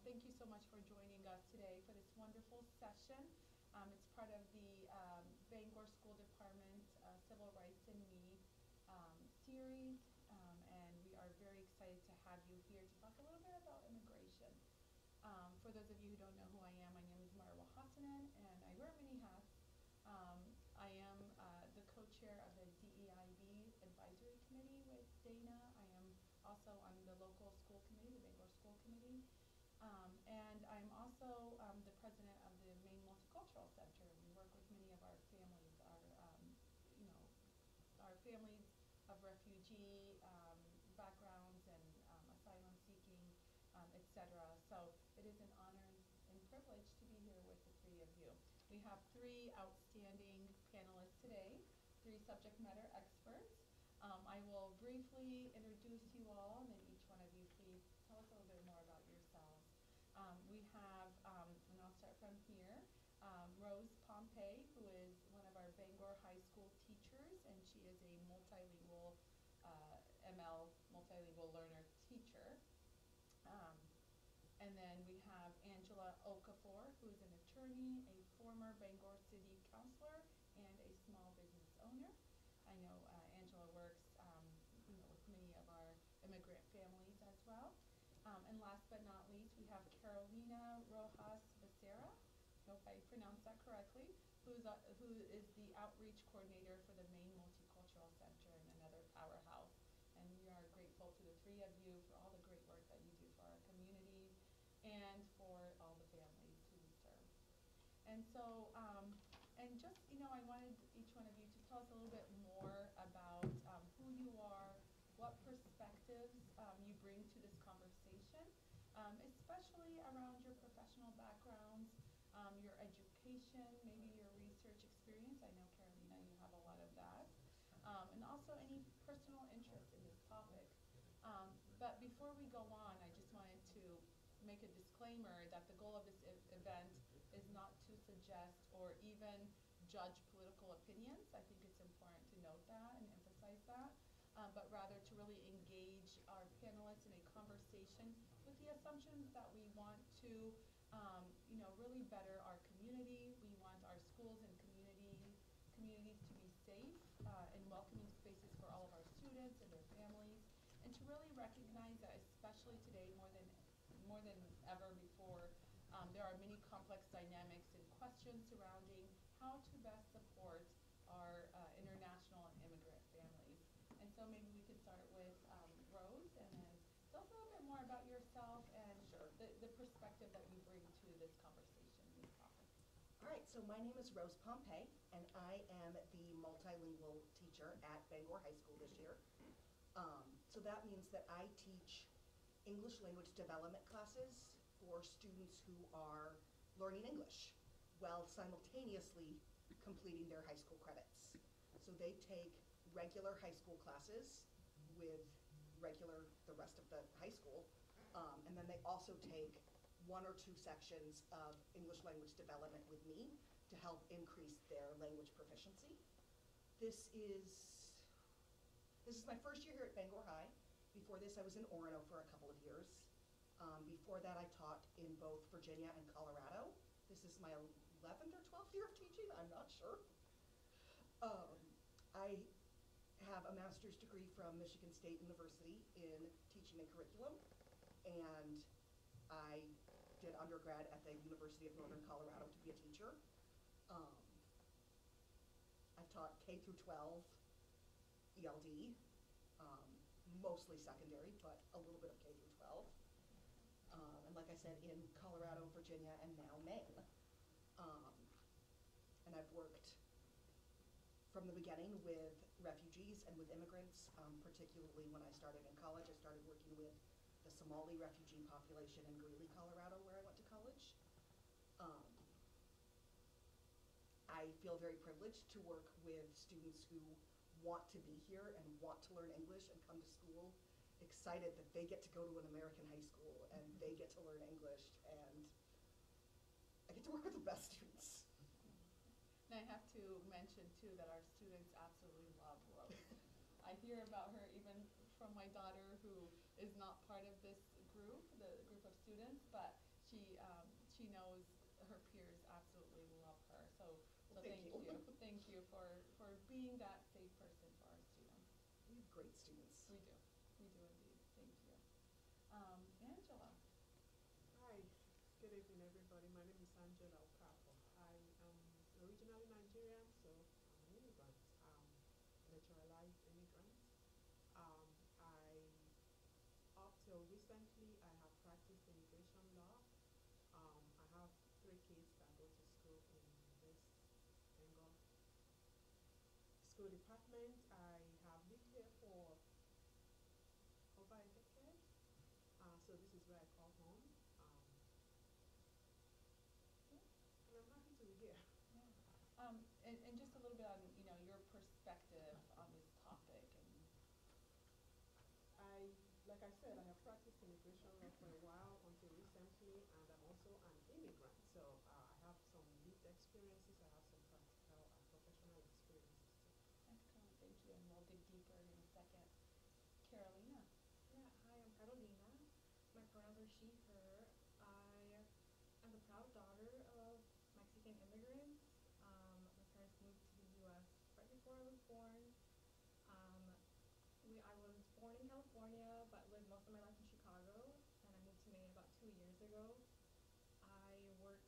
Thank you so much for joining us today for this wonderful session. It's part of the Bangor School Department Civil Rights and Me series, and we are very excited to have you here to talk a little bit about immigration. For those of you who don't know who I am, my name is Marwa Hassanan, and I wear many hats. I am the co-chair of the DEIB Advisory Committee with Dana. I am also on the local school committee, the Bangor School Committee. And I'm also the president of the Maine Multicultural Center. We work with many of our families, our families of refugee backgrounds and asylum seeking, etc. So it is an honor and privilege to be here with the three of you. We have three outstanding panelists today, three subject matter experts. I will briefly introduce you all, and then each one of you please tell us a little bit more about yourselves. We have, and I'll start from here, Rose Pompey, who is one of our Bangor High School teachers, and she is a multilingual, ML, multilingual learner teacher. And then we have Angela Okafor, who is an attorney, a former Bangor City Councilor, and a small business owner. I know Angela works with many of our immigrant families as well. And last but not least, we have Carolina Rojas Becerra, I hope I pronounced that correctly, who is the outreach coordinator for the Maine Multicultural Center and another powerhouse. And we are grateful to the three of you for all the great work that you do for our communities and for all the families who we serve. And so, and just, I wanted each one of you to tell us a little bit more about who you are, what perspectives you bring to this conversation, especially around your professional backgrounds, your education, maybe your research experience. I know, Carolina, you have a lot of that. And also any personal interest in this topic. But before we go on, I just wanted to make a disclaimer that the goal of this event is not to suggest or even judge political opinions. I think it's important to note that and emphasize that, but rather to really engage our panelists in a conversation with the assumptions that we want to, really better our community. We want our schools and communities to be safe and welcoming spaces for all of our students and their families, and to really recognize that, especially today more than ever before, there are many complex dynamics and questions surrounding how to best support our international and immigrant families. And so maybe we could start with Rose, and then tell us a little bit more about yourself and the perspective that you bring to this conversation, this topic. All right, so my name is Rose Pompey, and I am the multilingual teacher at Bangor High School this year. So that means that I teach English language development classes for students who are learning English while simultaneously completing their high school credits. So they take regular high school classes with the rest of the high school, and then they also take one or two sections of English language development with me to help increase their language proficiency. This is my first year here at Bangor High. Before this, I was in Orono for a couple of years. Before that, I taught in both Virginia and Colorado. This is my 11th or 12th year of teaching, I'm not sure. I have a master's degree from Michigan State University in teaching and curriculum, and I did undergrad at the University of Northern Colorado to be a teacher. I've taught K through 12 ELD, mostly secondary, but a little bit of K through 12. And like I said, in Colorado, Virginia, and now Maine. And I've worked from the beginning with refugees and with immigrants, particularly when I started in college. I started working with the Somali refugee population in Greeley, Colorado, where I went to college. I feel very privileged to work with students who want to be here and want to learn English and come to school excited that they get to go to an American high school and they get to learn English, and I get to work with the best students. And I have to mention too that our students absolutely love Rose. I hear about her even from my daughter, who is not part of this group, the group of students, but she knows her peers absolutely love her. So Well, thank thank you. you. Thank you for being that safe person for our students. We have great students. We do. We do indeed. Thank you. Angela. Hi, good evening, everybody. My name is Angela Okafor. I am originally Nigerian, so I'm an immigrant, naturalized immigrant. I, up till recently, I have practiced immigration law. I have 3 kids that go to school in this Bangor School Department. I have lived here for over a decade, so this is where I call home. And I'm happy to be here. Yeah. And just a little bit on, your perspective on this topic and Like I said, I have practiced immigration law for a while until recently, and I'm also an immigrant. So I have some lived experiences, I have some practical and professional experiences too. excellent, thank you, and we'll dig deeper in a second. Carolina. Yeah, hi, I'm Carolina. My pronouns are she, her. I am the proud daughter of Mexican immigrants. My parents moved to the U.S. right before I was born. I was born in California, but lived most of my life in Chicago, and I moved to Maine about 2 years ago. I work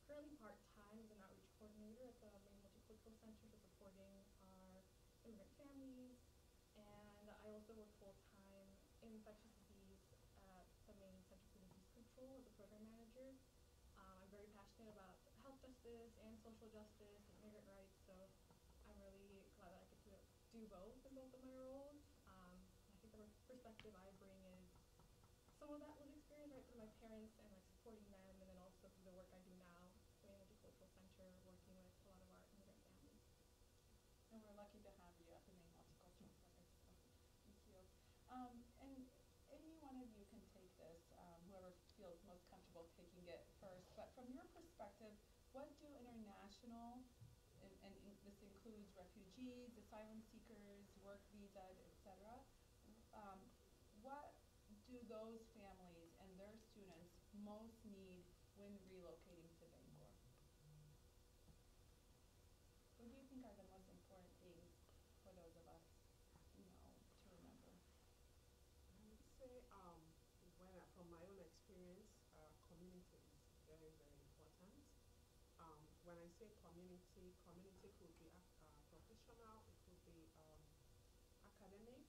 currently part-time as an outreach coordinator at the Maine Multicultural Center, so supporting our immigrant families, and I also work full-time in infectious disease at the Maine Center for Disease Control as a program manager. I'm very passionate about health justice and social justice and immigrant rights, so I'm really glad that I get to do both in both of my roles. I think the perspective I bring is some of that lived experience right through my parents and like supporting them, and then also through the work I do now, the Maine Multicultural Center, working with a lot of our immigrant families. And we're lucky to have you at the Maine Multicultural Center, so thank you. And any one of you can take this, whoever feels most comfortable taking it first, but from your perspective, what do international, and this includes refugees, asylum seekers, work visas, etc., what do those families and their students most need when relocating to Bangor? What do you think are the most important things for those of us, to remember? I would say, from my own experience, community is very, very important. When I say community, community could be professional, it could be academic,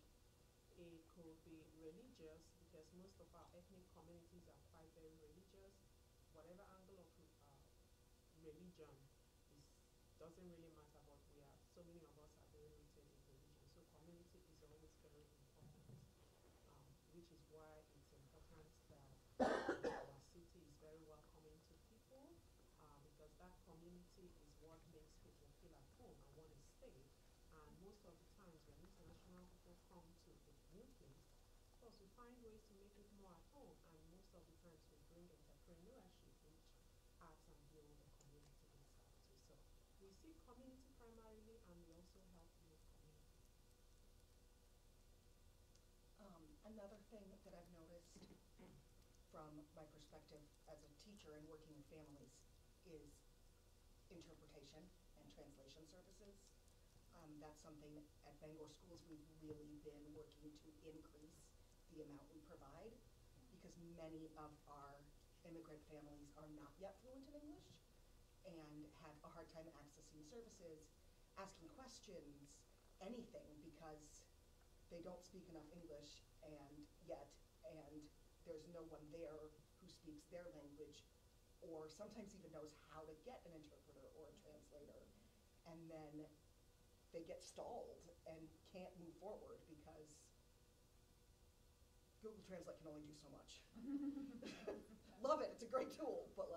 it could be religious, because most of our ethnic communities are quite very religious. Whatever angle of religion is doesn't really matter, but so many of us are very rooted in religion. So community is always very important, which is why it's important that our city is very welcoming to people, because that community is what makes people feel at home and want to stay. And most of the times when international people come to a new place, of course we find ways to make it more at home, and most of the times we bring entrepreneurship, which adds and build the community itself too. So we see community primarily, and we also help build community. Another thing that I've noticed from my perspective as a teacher and working with families is interpretation and translation services. That's something at Bangor Schools we've really been working to increase the amount we provide, because many of our immigrant families are not yet fluent in English and have a hard time accessing services, asking questions, anything, because they don't speak enough English and there's no one there who speaks their language, or sometimes even knows how to get an interpreter or a translator, and then they get stalled and can't move forward because Google Translate can only do so much. Love it, it's a great tool, but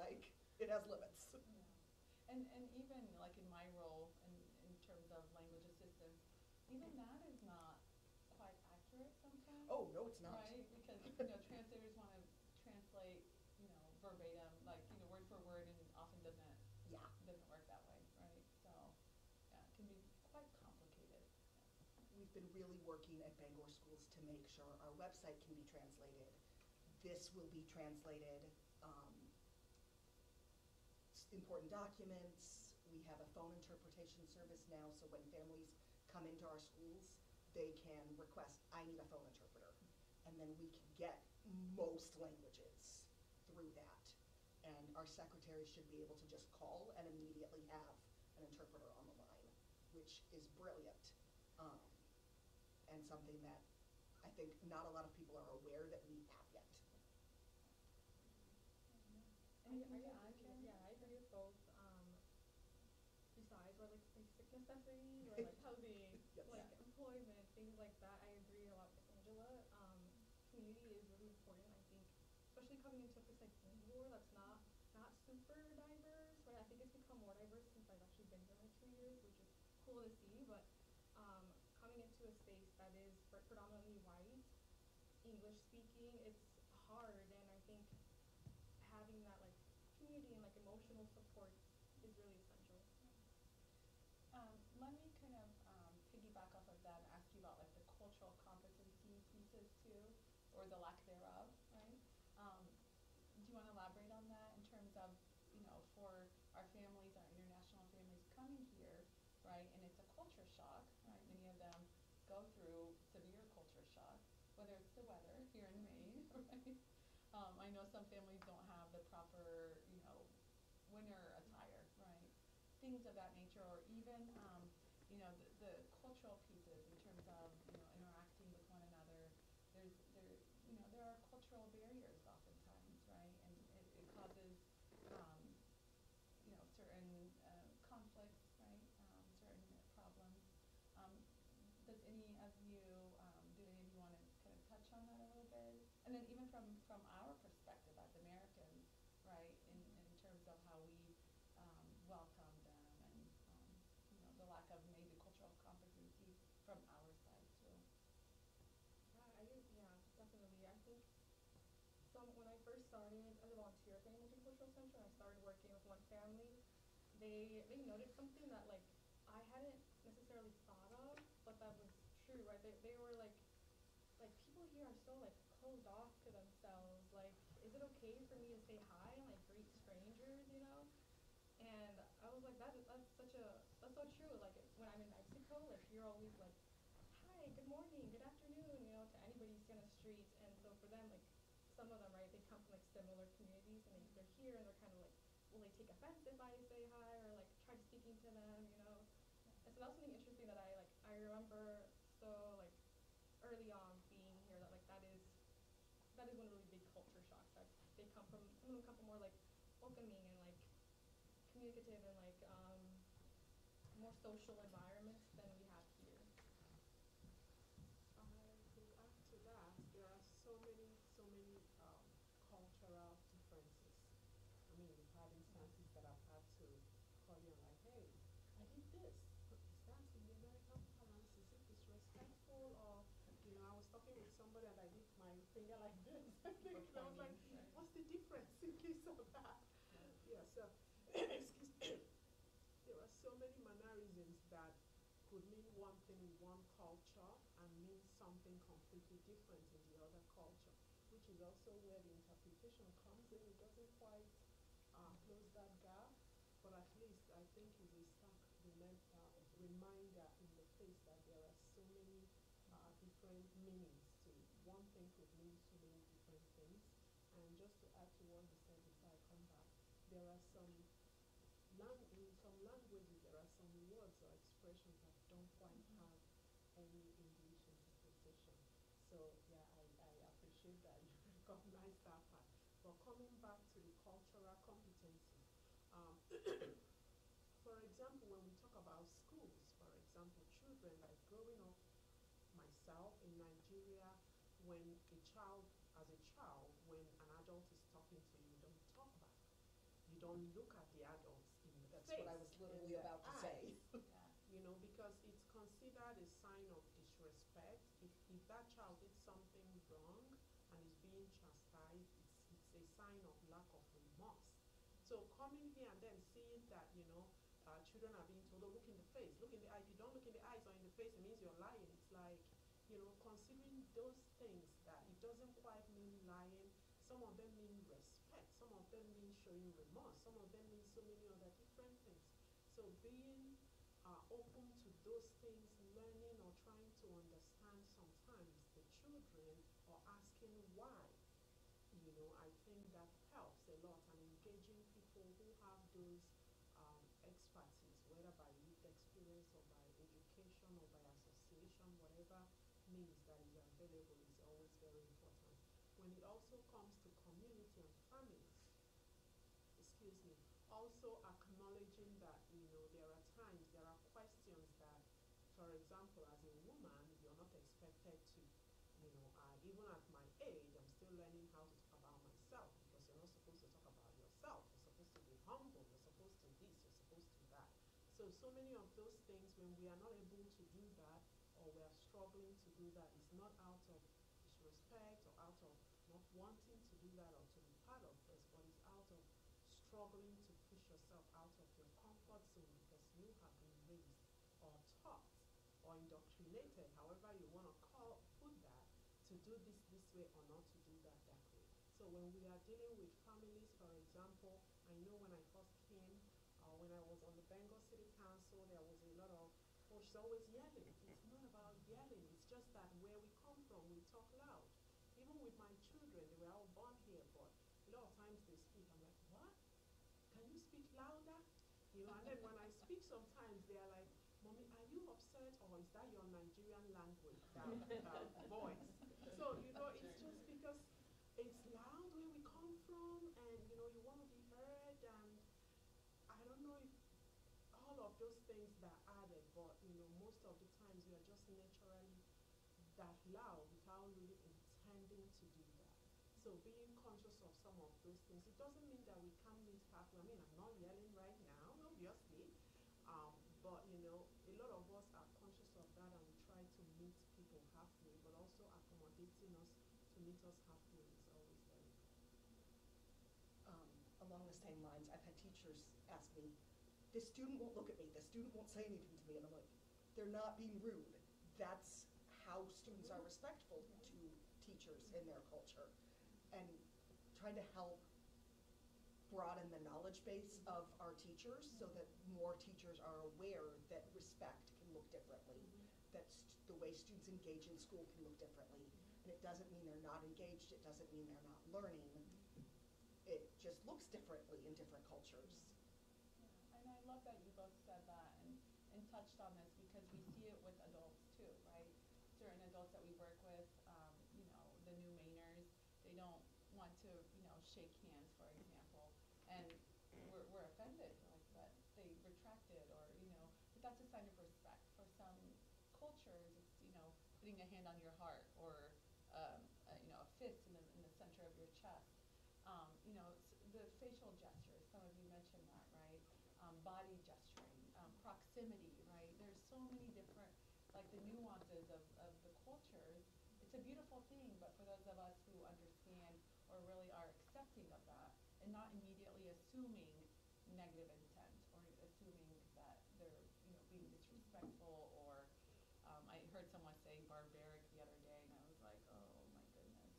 it has limits. Yeah. And even like in my role in terms of language assistance, even that is not quite accurate sometimes. Oh, no, it's not. Right? Because, translators want to translate, verbatim, word for word, and often doesn't work that way, right? So, yeah, it can be quite complicated. Yeah. We've been really working at Bangor Schools to make sure our website can be translated. This will be translated important documents. We have a phone interpretation service now, so when families come into our schools, they can request, I need a phone interpreter. And then we can get most languages through that. And our secretary should be able to just call and immediately have an interpreter on the line, which is brilliant. And something that I think not a lot of people are aware that we have yet. Anything to add, Karen? Yeah, I agree with both. Besides, or like basic necessities, or like housing, Yes. like employment, things like that. I agree a lot with Angela. Community is really important. I think, especially coming into a place like Bangor, that's not super diverse, right? I think it's become more diverse since I've actually been here like 2 years, which is cool to see. But coming into a space that is predominantly white, English speaking, it's hard, and I think having that like community and like emotional support is really essential. Let me kind of piggyback off of that and ask you about like the cultural competency pieces too, or the lack thereof, right? Do you want to elaborate on that in terms of, for our families, our international families coming here, right? And it's a culture shock, right? Many of them go through severe culture shock, whether it's the weather here in Maine, right? I know some families don't have the proper, winter attire, right? Things of that nature, or even, the cultural pieces in terms of, interacting with one another. There are cultural barriers oftentimes, right? And it causes, certain conflicts, right? Certain problems. Does any of you, do any of you want to kind of touch on that a little bit? And then even from our perspective as Americans, right, in terms of how we welcome them, and the lack of maybe cultural competency from our side too. Yeah, definitely. I think when I first started as a volunteer at the Multicultural Center, I started working with one family. They noted something that like I hadn't necessarily thought of, but that was true, right? They were like people here are so like closed off to themselves. Like, is it okay for me to say hi and like greet strangers? And I was like, that's so true. Like when I'm in Mexico, like you're always like, hi, good morning, good afternoon, to anybody you see on the street. And so for them, like some of them, right, they come from like similar communities, and they're here, and they're kind of like, will they take offense if I say hi or like try speaking to them? And so that was something interesting that I remember so like early on being here, that like that is one really big culture shock, that some of them come from more like welcoming and like communicative and like more social environments than we have here. I will add to that. There are so many cultural differences. I mean, we've had instances that I've had to call you and like, hey, I did this. Is that in the American parlance? Is it disrespectful? Or, I was talking with somebody and I did my finger like this. I was like, what's the difference in case of that? Yeah, so, excuse me. There are so many mannerisms that could mean one thing in one culture and mean something completely different in the other culture, which is also where the interpretation comes in. It doesn't quite close that gap, but at least I think it's a stark reminder in the face that there are so many different meanings to it. One thing could mean so many different things. And just to add to what you said before I come back, there are in some languages, there are some words or expressions that don't quite have any English interpretation. So yeah, I appreciate that you recognize that part. But coming back to the cultural competency, for example, when we talk about schools, for example, children, like growing up myself in Nigeria, when as a child, when an adult is talking to you, don't talk back. You don't look at the adults in the That's face. what I was literally about to say. Because it's considered a sign of disrespect. If that child did something wrong and is being chastised, it's a sign of lack of remorse. So coming here and then seeing that, children are being told, oh, look in the face, look in the eye. If you don't look in the eyes or in the face, it means you're lying. It's like, considering those things, that it doesn't quite mean lying. Some of them mean respect. Some of them mean showing remorse. Some of them mean so many other different things. So being open to those things, learning or trying to understand sometimes the children or asking why, I think that helps a lot, and engaging people who have those expertise, whether by lived experience or by education or by association, whatever means that is available is always very important. When it also comes to community and families, excuse me, also acknowledging that, there are times, there are questions that, for example, as a woman, you're not expected to, even at my age, I'm still learning how to talk about myself, because you're not supposed to talk about yourself. You're supposed to be humble. You're supposed to this. You're supposed to that. So many of those things, when we are not able to do that, or we are struggling to do that, it's not out of disrespect or out of not wanting to do that or to be part of this, but it's out of struggling to push yourself out of your comfort zone because you have been raised or taught or indoctrinated, however you want to put that, to do this way or not to do that way. So when we are dealing with families, for example, I know when I first came, when I was on the Bangor City Council, there was a lot of, oh, she's always yelling. It's not about yelling. It's just that where we come from, we talk loud. Even with my children, they were all born here, but a lot of times they speak. I'm like, what? Can you speak louder? And then when I speak sometimes, they are like, Mommy, are you upset, or is that your Nigerian language, that voice? So, it's just because it's loud where we come from, and, you want to be heard, and I don't know if all of those things that added, but, most of the times we are just naturally that loud without really intending to do that. So being conscious of some of those things, it doesn't mean that we can't meet halfway. I mean, I'm not yelling right now, obviously, but a lot of us are conscious of that, and we try to meet people halfway, but also accommodating us to meet us halfway is always very important. Along the same lines, I've had teachers ask me, the student won't look at me, the student won't say anything to me, and I'm like, they're not being rude. That's how students are respectful to teachers in their culture. And trying to help broaden the knowledge base of our teachers so that more teachers are aware that respect can look differently, that the way students engage in school can look differently. And it doesn't mean they're not engaged, it doesn't mean they're not learning. It just looks differently in different cultures. Yeah. And I love that you both said that and touched on this, because we see it with adults too, right? Certain adults that we work with, the new Mainers, they don't want to, shake hands, for example, and we're offended, like that they retracted, or, but that's a sign of respect. For some cultures, it's, putting a hand on your heart, or, a fist in the center of your chest. The facial gestures, some of you mentioned that, right? Body gesturing, proximity, right? There's so many different, like the nuances of the cultures. It's a beautiful thing, but for those of us who understand or really are accepting of that, and not immediately assuming negative intent, or assuming that they're, being disrespectful, or I heard someone say barbaric the other day, and I was like, oh my goodness,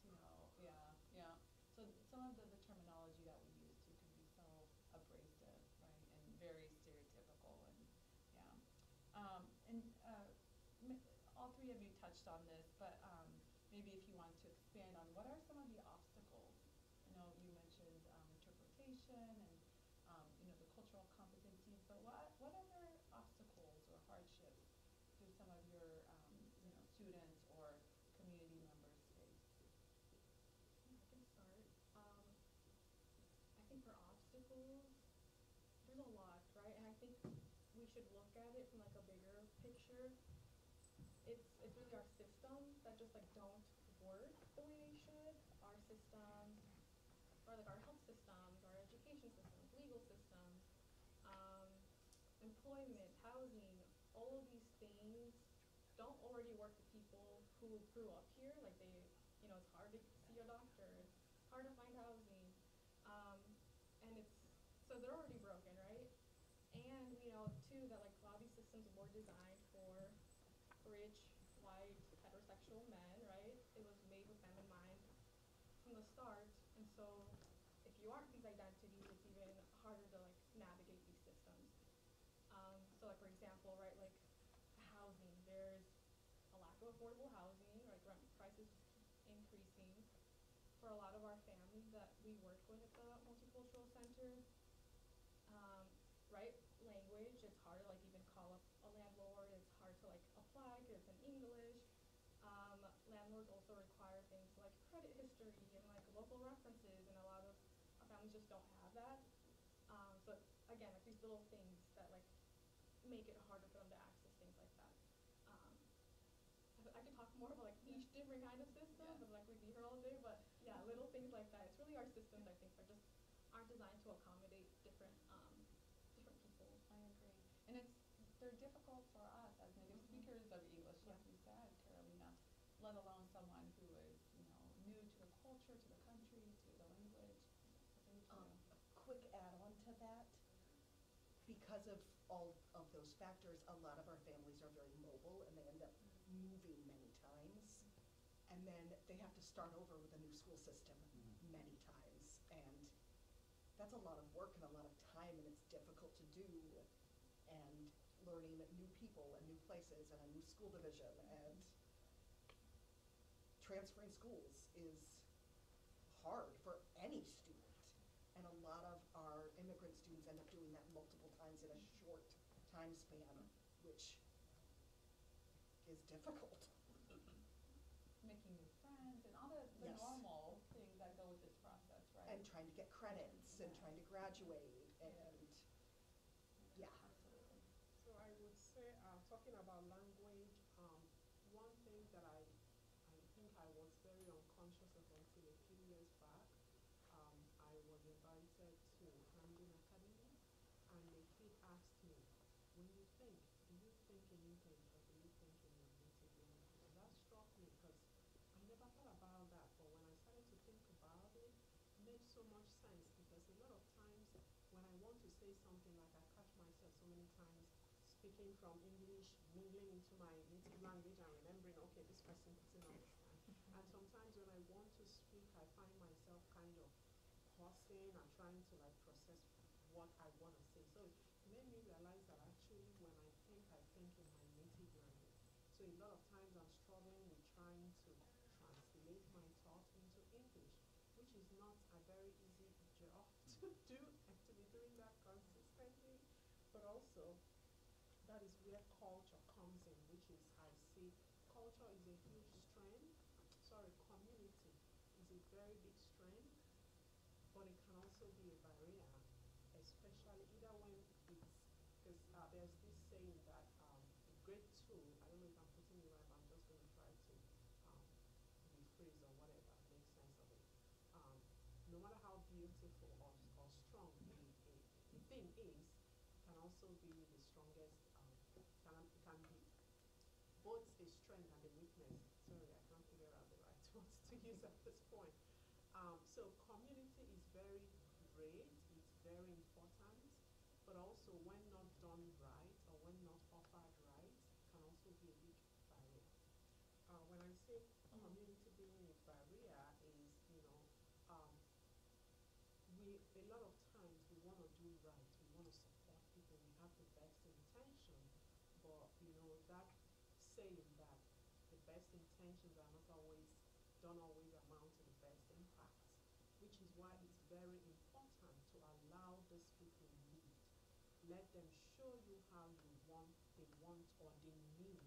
yeah. So some of the terminology that we use too can be so abrasive, right, and very stereotypical, and yeah. All three of you touched on this, but maybe if you want to expand on what are some of the obstacles. I know you mentioned interpretation and the cultural competencies, but what other obstacles or hardships do some of your students or community members face? I can start. I think for obstacles, there's a lot, right? And I think we should look at it from like a bigger picture. It's really our systems that just like don't work the way they should. Our systems, or like our health systems, our education systems, legal systems, um, employment, housing, all of these things don't already work for people who grew up here. Like it's hard to see a doctor, it's hard to find housing, and so they're already broken, right? And we know too that like a lot of these systems were designed for rich, white, heterosexual men, right? It was made with them in mind from the start, and so if you aren't these identities, affordable housing, like rent prices just keep increasing. For a lot of our families that we work with at the multicultural center, right, language, it's hard to like even call up a landlord, it's hard to like apply because it's in English. Landlords also require things like credit history and like local references, and a lot of families just don't have that. So again, like these little things that like make it harder for them to access things like that. I could talk more about like each different kind of system, Yes. but like we'd be here all day. But yeah, little things like that. It's really our systems I think that just aren't designed to accommodate different different people. I agree. And they're difficult for us as native speakers of English, like Yeah. you said, Carolina, let alone someone who is, new to the culture, to the country, to the language. Thank you. A quick add-on to that, because of all of those factors, a lot of our families are very mobile and they end up moving many times. And then they have to start over with a new school system many times. And that's a lot of work and a lot of time, and it's difficult to do. And learning new people and new places and a new school division and transferring schools is hard for any student. And a lot of our immigrant students end up doing that multiple times in a short time span, which is difficult. Making new friends and all the Yes. normal things that go with this process, right? And trying to get credits and trying to graduate and, yeah. Absolutely. So I would say, talking about language, one thing that I think I was very unconscious of until a few years back, I was invited to Hamden Academy, and a kid asked me, when you think, do you think in English or do you think in your native language? And that struck me because I never thought about that, but when I started to think about it, it made so much sense because a lot of times when I want to say something, like I catch myself so many times speaking from English, mingling into my native language and remembering, okay, this person doesn't understand. And sometimes when I want to speak, I find myself kind of pausing and trying to like process what I want to say. So it made me realize that actually when I think in my native language. So a lot of times I'm struggling with trying to translate my thoughts into English, which is not a very easy job to do and to be doing that consistently. But also, that is where culture comes in, which is I see culture is a huge strength. Sorry, community is a very big strength, but it can also be a barrier, especially either when it's because there's this saying that a great tool. I don't know if I'm putting it right, but I'm just going to try to rephrase or whatever, make sense of it. Um, no matter how beautiful or strong a thing is, can also be the strongest. Can be both a strength and a weakness. Sorry, I can't figure out the right words to use at this point. So community is very great, it's very important, but also when not done right or when not offered right, can also be a big barrier. When I say community being a barrier is, um, a lot of times we want to do right, we want to support people, we have the best intention, but that saying that the best intentions are not always don't always amount to the best impact, which is why it's very important to allow these people lead. Let them show you how they want or they need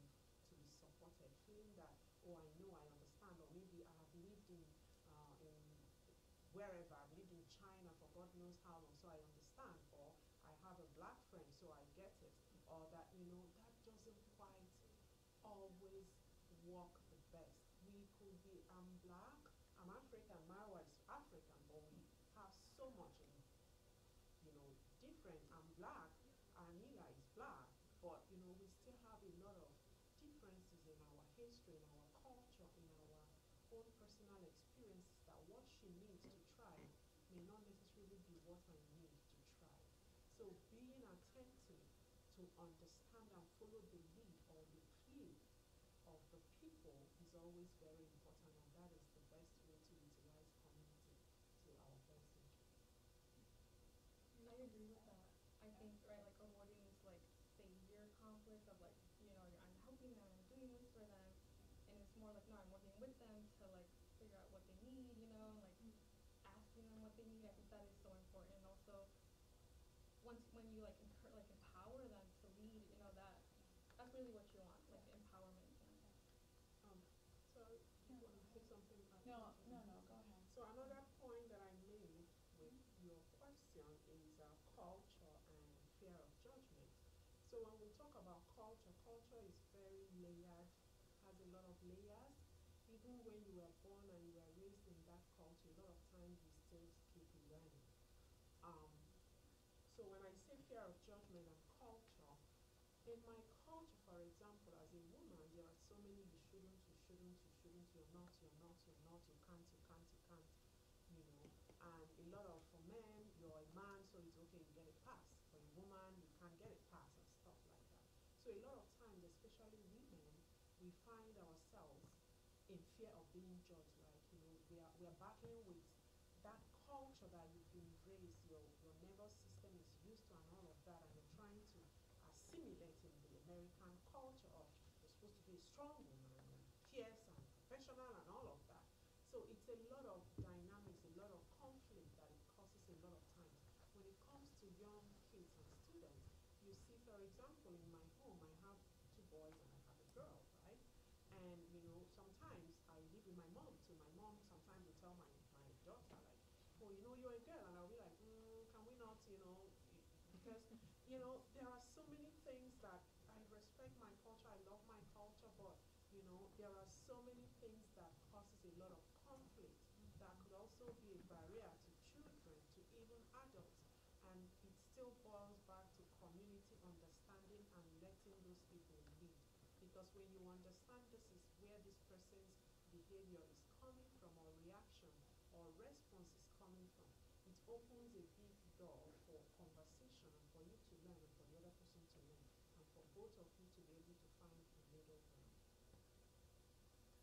to be supported, feeling that, oh, I know, I understand, or maybe I have lived in wherever, I've lived in China for God knows how long, so I understand, or I have a black friend, so I get it, or that, that doesn't quite always work the best. We could be, I'm black, I'm African, my wife's African, but we have so much different. I'm black, Anila is black, but we still have a lot of differences in our history, in our culture, in our own personal experiences that what she needs to try may not necessarily be what I need to try. So being attentive to understand and follow the lead or the plea of the people is always very important, and that is the best way to utilize community to our best interest. I agree with that. I think, right, like avoiding this like savior conflict of like, I'm helping them, I'm doing this for them. And more like now I'm working with them to like figure out what they need, you know, and like asking them what they need. I think that is so important. And also once when you like empower them to lead, you know, that's really what you want, like empowerment. Um, sorry, do you Yeah. want to say something? No, no, no, go ahead. So another point that I made with your question is culture and fear of judgment. So when we talk about culture, culture is very layered, has a lot of layers. Even when you were born and you were raised in that culture, a lot of times we still keep learning. Um, so when I say fear of judgment and culture, in my culture, for example, as a woman, there are so many you shouldn't, you shouldn't, you shouldn't, you're not, you're not, you're not, you can't, you can't, you can't, you know. And a lot of, for men, you're a man, so it's okay, you get a pass. For a woman, you can't get a pass and stuff like that. So a lot of times, especially women, we find ourselves in fear of being judged. Like, you know, we are battling with that culture that you've been raised, your nervous system is used to and all of that, and you're trying to assimilate in the American culture of you're supposed to be a strong woman and fierce and professional and all of that. So it's a lot of dynamics, a lot of conflict that it causes a lot of times. When it comes to young kids and students, you see, for example, in my home, I have two boys and I have a girl, right? And, you know, sometimes I live with my mom too. My mom sometimes will tell my daughter, like, oh, you know, you're a girl. And I'll be like, can we not, you know, because, you know, there are so many things that I respect my culture, I love my culture, but, you know, there are so many things that causes a lot of conflict that could also be a barrier to children, to even adults. And it still boils back to community understanding and letting those people lead. Because when you understand this is where this person's behavior is coming from, or reaction or response is coming from, it opens a big door for conversation and for you to learn and for the other person to learn and for both of you to be able to find a middle ground.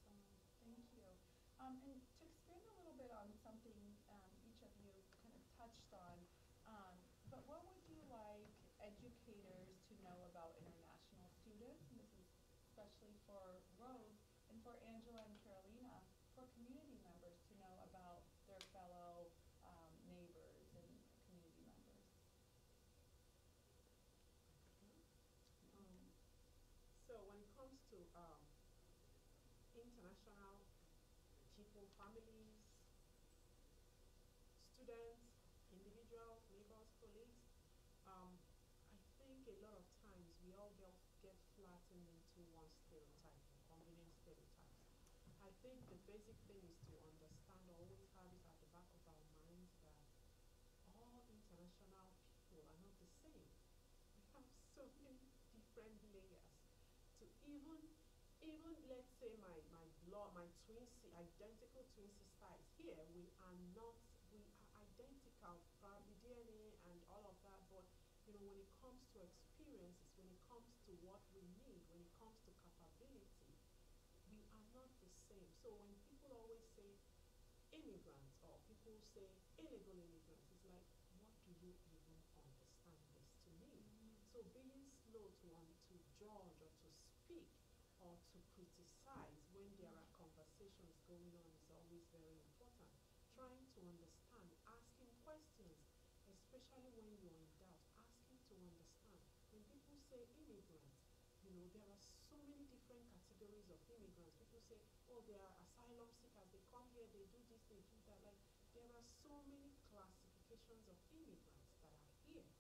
Excellent, thank you. And to expand a little bit on something each of you kind of touched on, but what would you like educators to know about international students? And this is especially for Rose and for Angela and Carolina, for community members to know about their fellow neighbors and community members. Um, so when it comes to international people, families, students, individuals, neighbors, colleagues, um, I think a lot of times we all get flattened into one stereotype, or convenient stereotypes. I think the basic thing is to understand, or always have it at the back of our minds, that all international people are not the same. We have so many different layers. To even let's say my blood, my identical twin sister is here. We are identical, probably DNA and all of that, but you know, when it comes to experiences, when it comes to what we need, when it comes to capability, we are not the same. So when people always say immigrants, or people say illegal immigrants, it's like, what do you even understand this to mean? So being slow to judge or to speak or to criticize when there are conversations going on is always very important. Trying to understand, asking questions, especially when you're in doubt, asking to understand. When people say immigrants, you know, there are so many different categories of immigrants. People say, oh, they are asylum seekers, they come here, they do this, they do that. Like, there are so many classifications of immigrants that are here.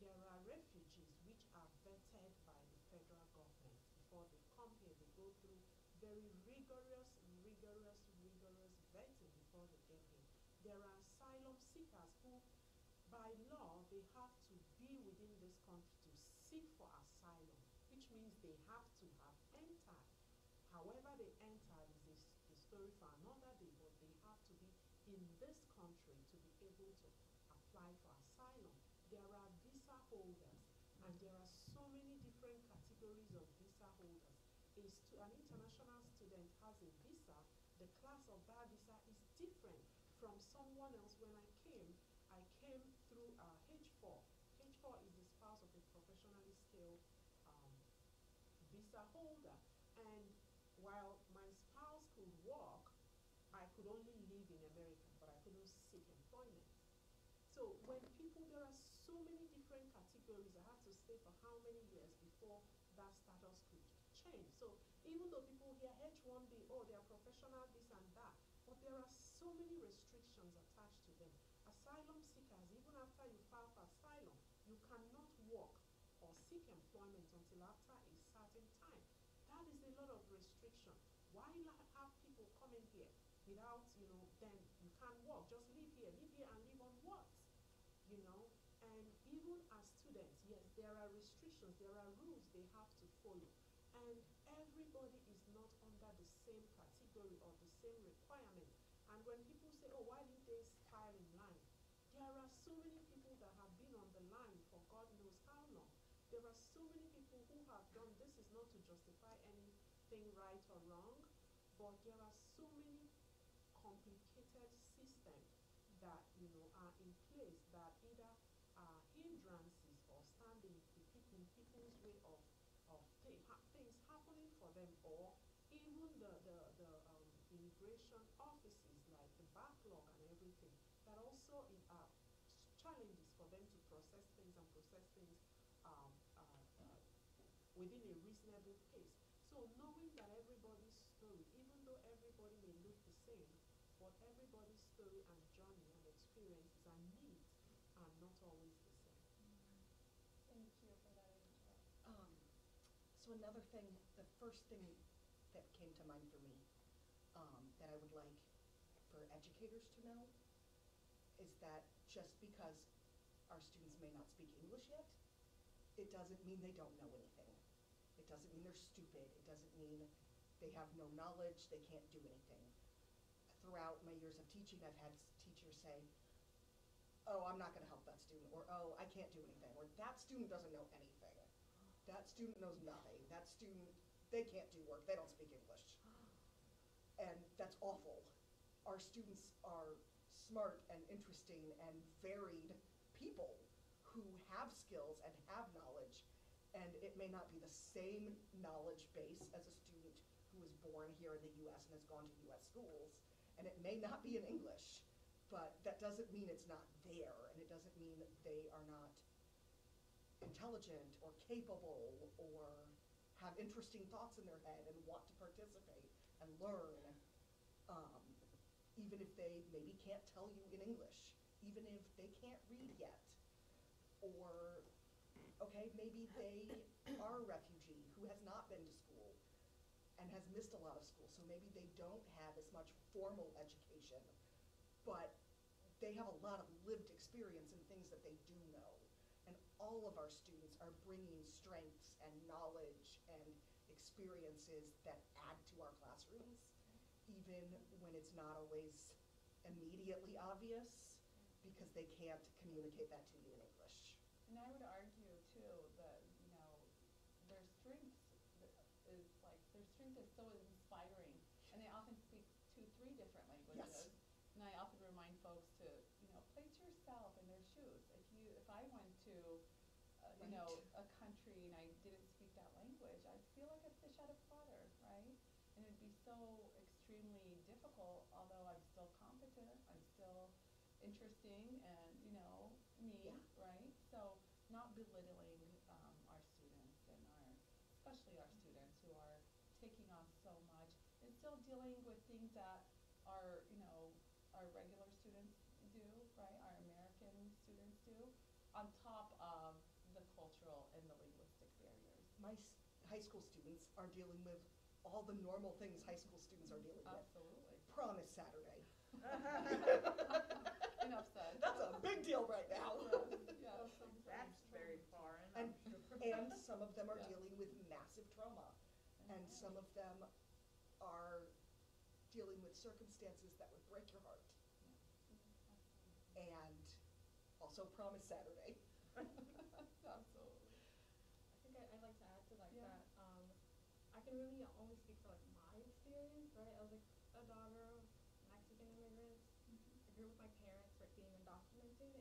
There are refugees which are vetted by the federal government before they come here. They go through very rigorous vetting before they get here. There are asylum seekers who, by law, they have to be within this country to seek for asylum, which means they have to have entered. However they entered is a story for another day, but they have to be in this country to be able to apply for asylum. There are visa holders, and there are so many different categories of visa holders. An international student has a visa, the class of that visa is different from someone else. When I came through H4. H4 is the spouse of a professionally skilled visa holder. And while my spouse when people, there are so many different categories. I had to stay for how many years before that status could change. So even though people hear H1B, oh, they are professional, this and that, but there are so many restrictions attached to them. Asylum seekers, even after you file for asylum, you cannot work or seek employment until after a certain time. That is a lot of restriction. Why have people coming here without, then you can't work, just live here and live on what? You know, and even as students, yes, there are restrictions, there are rules they have to follow. And everybody is not under the same category or the same requirement. And when people say, oh, why didn't they file in line? There are so many people that have been on the line for God knows how long. There are so many people who have done, this is not to justify anything right or wrong, but there are so many complicated systems that, are in place that either are hindrances or stand in people's way of things happening for them, or even the immigration offices, like the backlog and everything, that also are challenges for them to process things um, uh, uh, within a reasonable pace. So knowing that everybody's story, even though everybody may look the same, but everybody's story and journey and experiences and needs are not always the same. Thank you for that, Angela. So another thing, the first thing that came to mind for me, that I would like for educators to know, is that just because our students may not speak English yet, it doesn't mean they don't know anything. It doesn't mean they're stupid. It doesn't mean they have no knowledge, they can't do anything. Throughout my years of teaching, I've had teachers say, oh, I'm not going to help that student, or oh, I can't do anything, or that student doesn't know anything. That student knows nothing. That student, they can't do work, they don't speak English. And that's awful. Our students are smart and interesting and varied people who have skills and have knowledge, and it may not be the same knowledge base as a student who was born here in the US and has gone to US schools, and it may not be in English, but that doesn't mean it's not there, and it doesn't mean they are not intelligent or capable or have interesting thoughts in their head and want to participate and learn, even if they maybe can't tell you in English, even if they can't read yet, or okay, maybe they are a refugee who has not been to school and has missed a lot of school, so maybe they don't have as much formal education, but they have a lot of lived experience and things that they do know. And all of our students are bringing strengths and knowledge and experiences that add to our classrooms, even when it's not always immediately obvious, because they can't communicate that to you in English. And I would argue too that, their strength is so inspiring, and they often speak 2, 3 different languages. Yes. And I often remind folks to, place yourself in their shoes. If I went to, Right. a country and I didn't speak that language, I'd feel like a fish out of water, right? And it'd be so extremely difficult, although I'm still competent, I'm still interesting and, me, Yeah. right? So not belittling our students and especially our students who are taking on so much and still dealing with things that our, our regular students do, right? Our American students do, on top of the cultural and the linguistic barriers. My high school students are dealing with all the normal things high school students are dealing with. Absolutely. Promise Saturday. Enough said. That's a big deal right now. Yes. That's very foreign. And some of them are Yeah. dealing with massive trauma, and some of them are dealing with circumstances that would break your heart. And also Promise Saturday. Absolutely. I think I'd like to add to Yeah. that. I can really only speak for my experience, right? I was a daughter of Mexican immigrants. I grew up with my parents, right, being undocumented,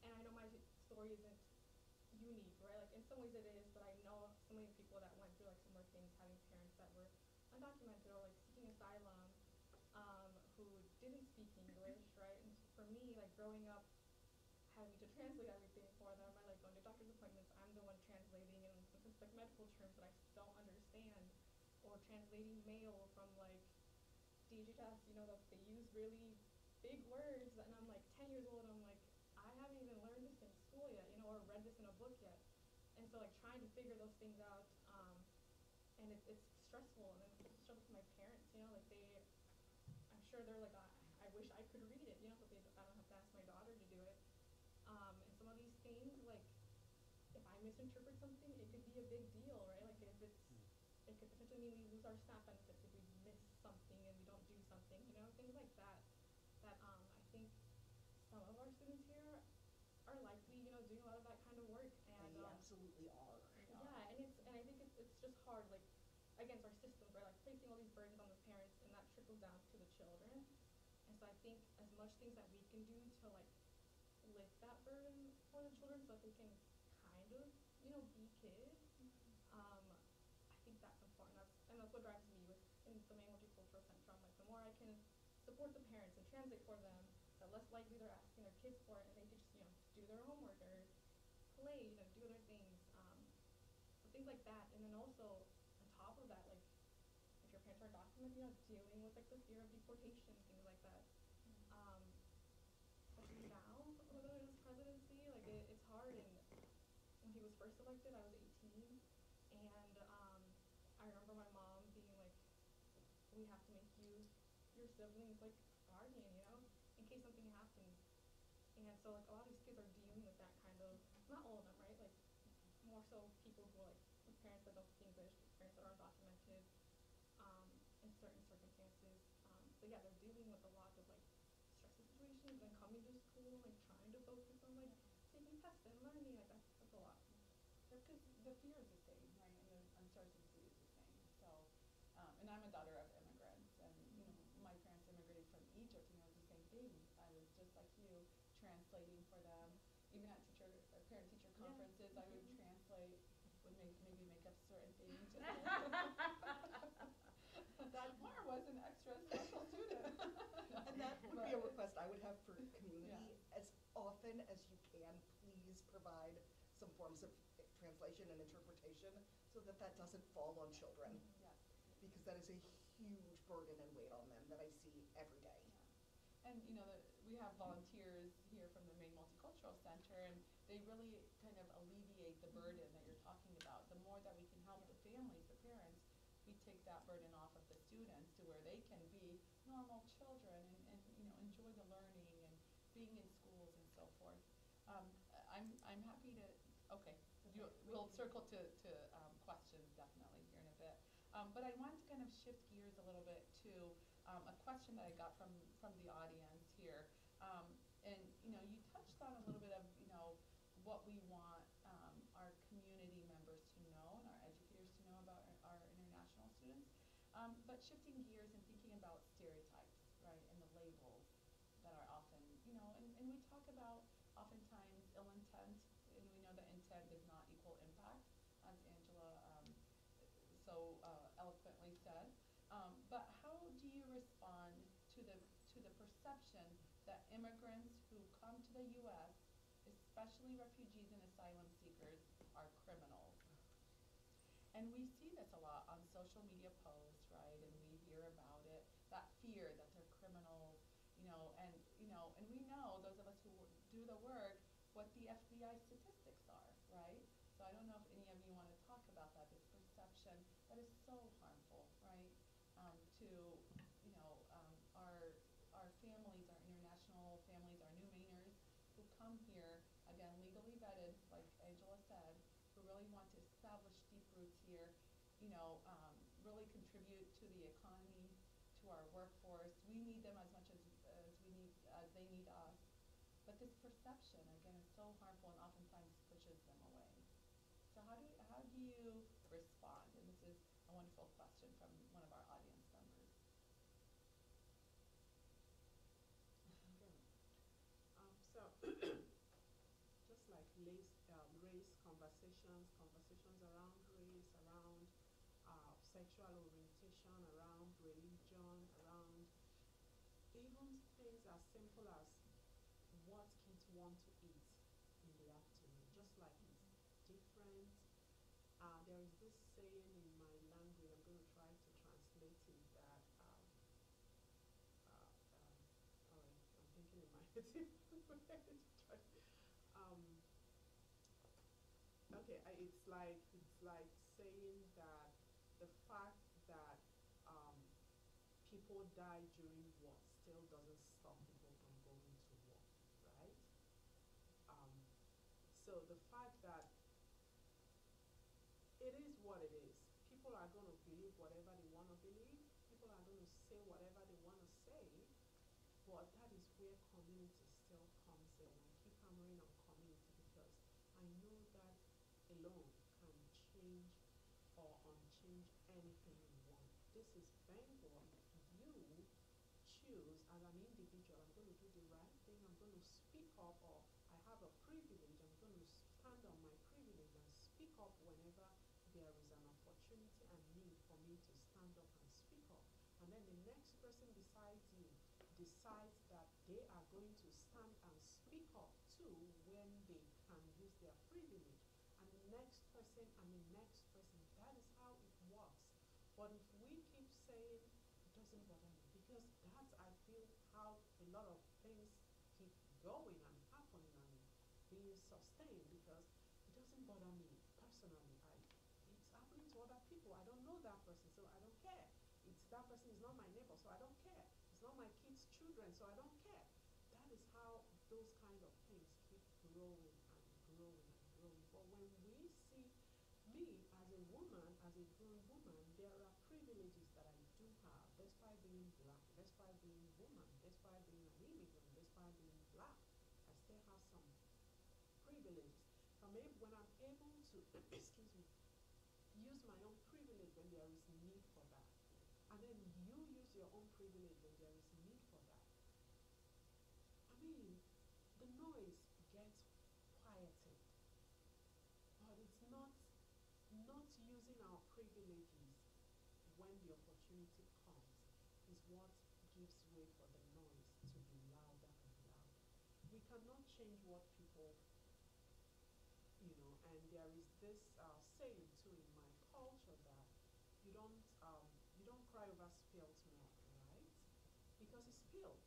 and I know my story isn't unique, right? Like in some ways it is, but I know so many people that went through similar things, having parents that were undocumented or seeking asylum, who didn't speak English, right? And so for me, growing up having to translate everything for them. I like going to doctor's appointments. I'm the one translating, and since it's like medical terms that I don't understand, or translating mail from like DHS, that they use really big words, and I'm like 10 years old, and I'm like, I haven't even learned this in school yet, or read this in a book yet. And so like trying to figure those things out, and it's stressful, and then it's stressful for my parents, like I'm sure they're like, I wish I could read it, so I don't have to ask my daughter to do it. And some of these things, like if I misinterpret something, it could be a big deal, right? Like if it could potentially mean we lose our SNAP benefits if we miss something and we don't do something, things like that. That I think some of our students here are likely, doing a lot of that kind of work, and They absolutely are. yeah, and I think it's just hard, like against our systems, right? Like placing all these burdens on the parents, and that trickles down to the children. And so I think as much things that we can do to like lift that burden for the children, so that they can kind of, be kids. I think that's important. That's what drives me in the Maine Multicultural Center. I'm like, the more I can support the parents and translate for them, the less likely they're asking their kids for it, and they could just, do their homework or play, do other things. So things like that. And then also on top of that, like if your parents are documented, dealing with like the fear of deportation, things like that. Especially now under this presidency, like it's hard. And when he was first elected, I was 18, and I remember my mom being like, we have to make you your siblings like guardian, in case something happens. And so like a lot of these kids are dealing with that kind of, not all of them, right? Like more so people who are like with parents that don't speak English, parents that aren't documented, in certain circumstances. So yeah, they're dealing with a lot of like stressful situations, and coming to school, like trying to focus on like taking tests and learning, like that's a lot. Because the fear is the same, right? And the uncertainty is the same. So, and I'm a daughter of immigrants, and my parents immigrated from Egypt, and it was the same thing. I was just like you, translating for them. Even at parent-teacher conferences, I would translate, would maybe make up certain things. That Mar was an extra special student. And that would be a request I would have for community. Yeah. As often as you can, please provide some forms of translation and interpretation so that doesn't fall on children. Yes. Because that is a huge burden and weight on them that I see every day. Yeah. And we have volunteers here from the Maine Multicultural Center, and they really kind of alleviate the burden that you're talking about. The more that we can help the families, the parents, we take that burden off of the students to where they can be normal children and enjoy the learning and being in schools and so forth. I'm happy to, okay, we'll circle to questions definitely here in a bit. But I want to kind of shift gears a little bit to a question that I got from the audience here. And you touched on a little bit of what we want our community members to know and our educators to know about our international students. But shifting gears and thinking about stereotypes, right, and the labels that are often, and we talk about oftentimes ill intent, and we know that intent does not equal impact, as Angela so eloquently said. But how do you respond to the perception that immigrants who come to the U.S., especially refugees and asylum seekers, are criminals? And we see this a lot on social media posts, right? And we hear about it, that fear that they're criminals, and we know, those of us who do the work, what the FBI statistics are, right? So I don't know if any of you want to talk about that, this perception that is so harmful, right? To our families, our international families, our new Mainers who come here, again, legally vetted, like Angela said, who really want to establish deep roots here, really contribute to the economy, to our workforce. We need them as much as they need us. But this perception, again, is so harmful and oftentimes pushes them away. So how do you respond? And this is a wonderful question from one of our audience members. So just like race conversations around race, around sexual orientation, around religion, around even things as simple as what kids want to eat. There is this saying in my language, I'm going to try to translate it that, all right, I'm thinking in my native language. um, okay, it's like saying that the fact that um, people die during war still doesn't stop people from going to war, right? Um, so the fact that it is what it is. People are going to believe whatever they want to believe. People are going to say whatever they want to say. But that is where community still comes in. I keep hammering on community because I know that alone can change or unchange anything you want. This is Bangor. You choose as an individual, I'm going to do the right thing. I'm going to speak up, or I have a privilege. I'm going to stand on my privilege and speak up whenever there is an opportunity and need for me to stand up and speak up. And then the next person besides you decides that they are going to stand and speak up too when they can use their privilege. And the next person and the next person, that is how it works. But if we keep saying, it doesn't bother me, because that's, I feel, how a lot of things keep going and happening and being sustained, because it doesn't bother me personally. It's happening to other people. I don't know that person, so I don't care. That person is not my neighbor, so I don't care. It's not my kids' children, so I don't care. That is how those kind of things keep growing and growing and growing. But when we see me as a woman, as a grown woman, there are privileges that I do have, despite being black, despite being woman, despite being an immigrant, despite being black. I still have some privileges. When I'm able to, excuse me, use my own privilege when there is need for that, and then you use your own privilege when there is need for that. I mean, the noise gets quieted, but it's not using our privileges when the opportunity comes is what gives way for the noise to be louder and louder. We cannot change what people, and there is this saying too in my culture that you don't you don't cry over spilt milk, right? Because it's spilt.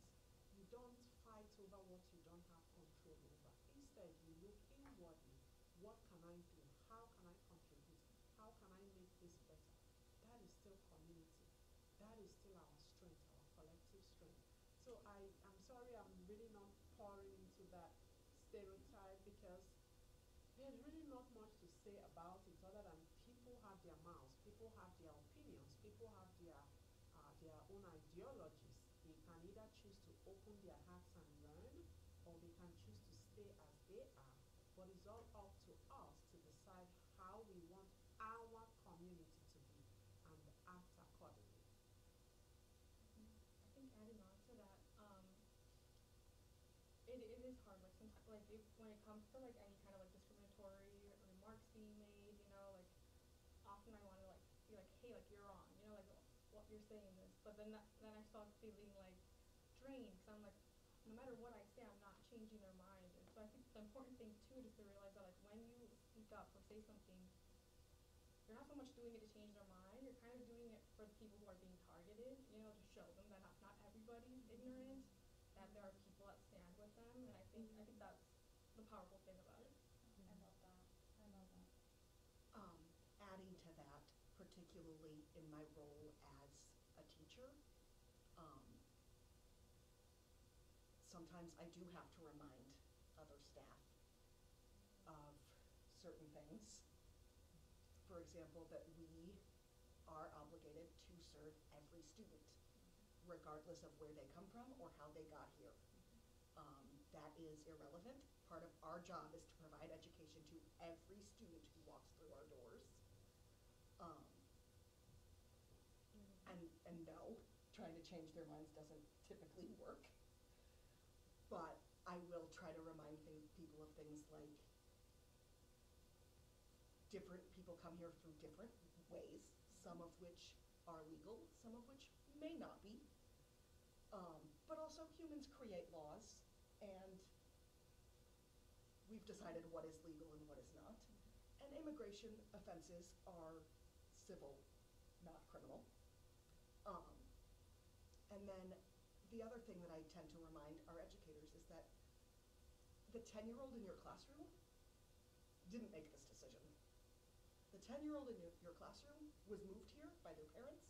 You don't fight over what you don't have control over. Instead, you look inwardly. What can I do? How can I contribute? How can I make this better? That is still community. That is still our strength, our collective strength. So I'm sorry I'm really not pouring into that stereotype, because there's really not much to say about it other than people have their mouths, people have their opinions, people have their own ideologies. They can either choose to open their hearts and learn, or they can choose to stay as they are. But it's all up to us to decide how we want our community to be and act accordingly. I think adding on to that, it is hard. Like sometimes, like if when it comes to like any kind of like discriminatory remarks being made, like often I want to like be like, hey, like you're wrong, like what you're saying this, but then I start feeling like drained, because I'm like, no matter what I say, I'm not changing their mind. And so I think the important thing too is to realize that like when you speak up or say something, you're not so much doing it to change their mind. You're kind of doing it for the people who are being targeted, to show them that not everybody's ignorant, that there are people that stand with them. And I think that's the powerful thing about it. I love that. I love that. Adding to that, particularly in my role as a teacher, um, sometimes I do have to remind other staff of certain things. For example, that we are obligated to serve every student, regardless of where they come from or how they got here. That is irrelevant. Part of our job is to provide education to every student who walks through our doors. And no, trying to change their minds doesn't typically work. But I will try to remind people of things like different people come here through different ways, some of which are legal, some of which may not be. But also humans create laws, and we've decided what is legal and what is not. And immigration offenses are civil, not criminal. Um, and then the other thing that I tend to remind our educators is that the 10-year-old in your classroom didn't make this decision. The 10-year-old in your classroom was moved here by their parents.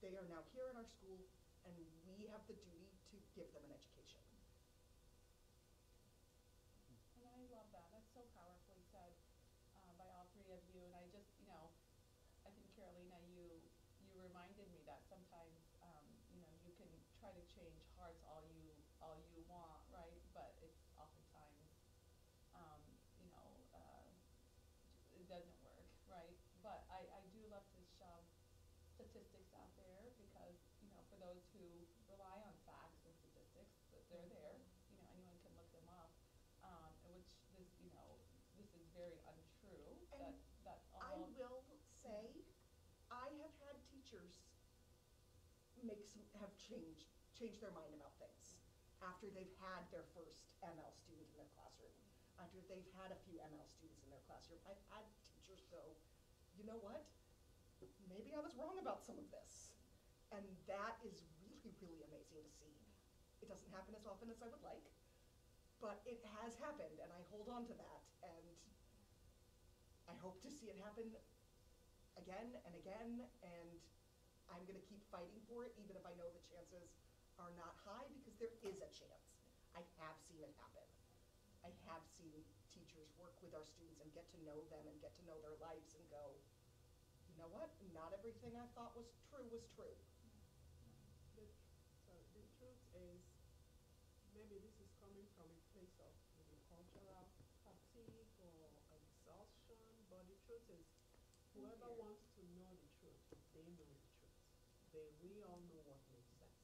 They are now here in our school, and we have the duty to give them an education. And I love that. That's so powerfully said by all three of you. And I just, I think Carolina, you reminded me that sometimes, you can try to change hearts all you want, right? But it's oftentimes, it doesn't work, right? But I do love to shove statistics out there because, for those who rely on facts and statistics, that they're there. Anyone can look them up. Which this is very untrue. And that I all. will say, I have had teachers have changed their mind about things after they've had their first ML student in their classroom, after they've had a few ML students in their classroom. I've had teachers go, you know what? Maybe I was wrong about some of this. And that is really, really amazing to see. It doesn't happen as often as I would like, but it has happened, and I hold on to that. And I hope to see it happen again and again, and I'm going to keep fighting for it, even if I know the chances are not high, because there is a chance. I have seen it happen. I have seen teachers work with our students and get to know them and get to know their lives and go, you know what? Not everything I thought was true was true. The truth is, maybe this is coming from a place of maybe cultural fatigue or exhaustion, but the truth is, whoever wants to know the truth, they know the truth. We all know what makes sense.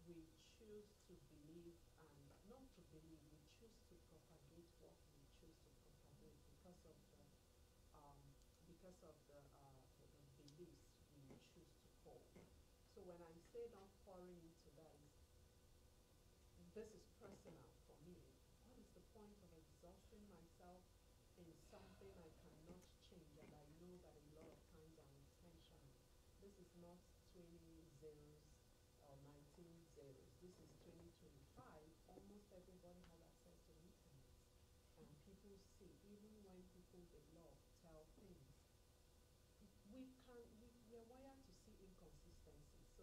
We choose to believe and not to believe, we choose to propagate what we choose to propagate because of the beliefs we choose to hold. So when I say don't pour into that, this is personal for me. What is the point of exhausting myself in something I cannot change, and I know that a lot of times I'm intentional. This is not 20 zeros or 19 zeros. This is 2025. Almost everybody has access to the internet. And people see, even when people they love tell things, we are wired to see inconsistency. So,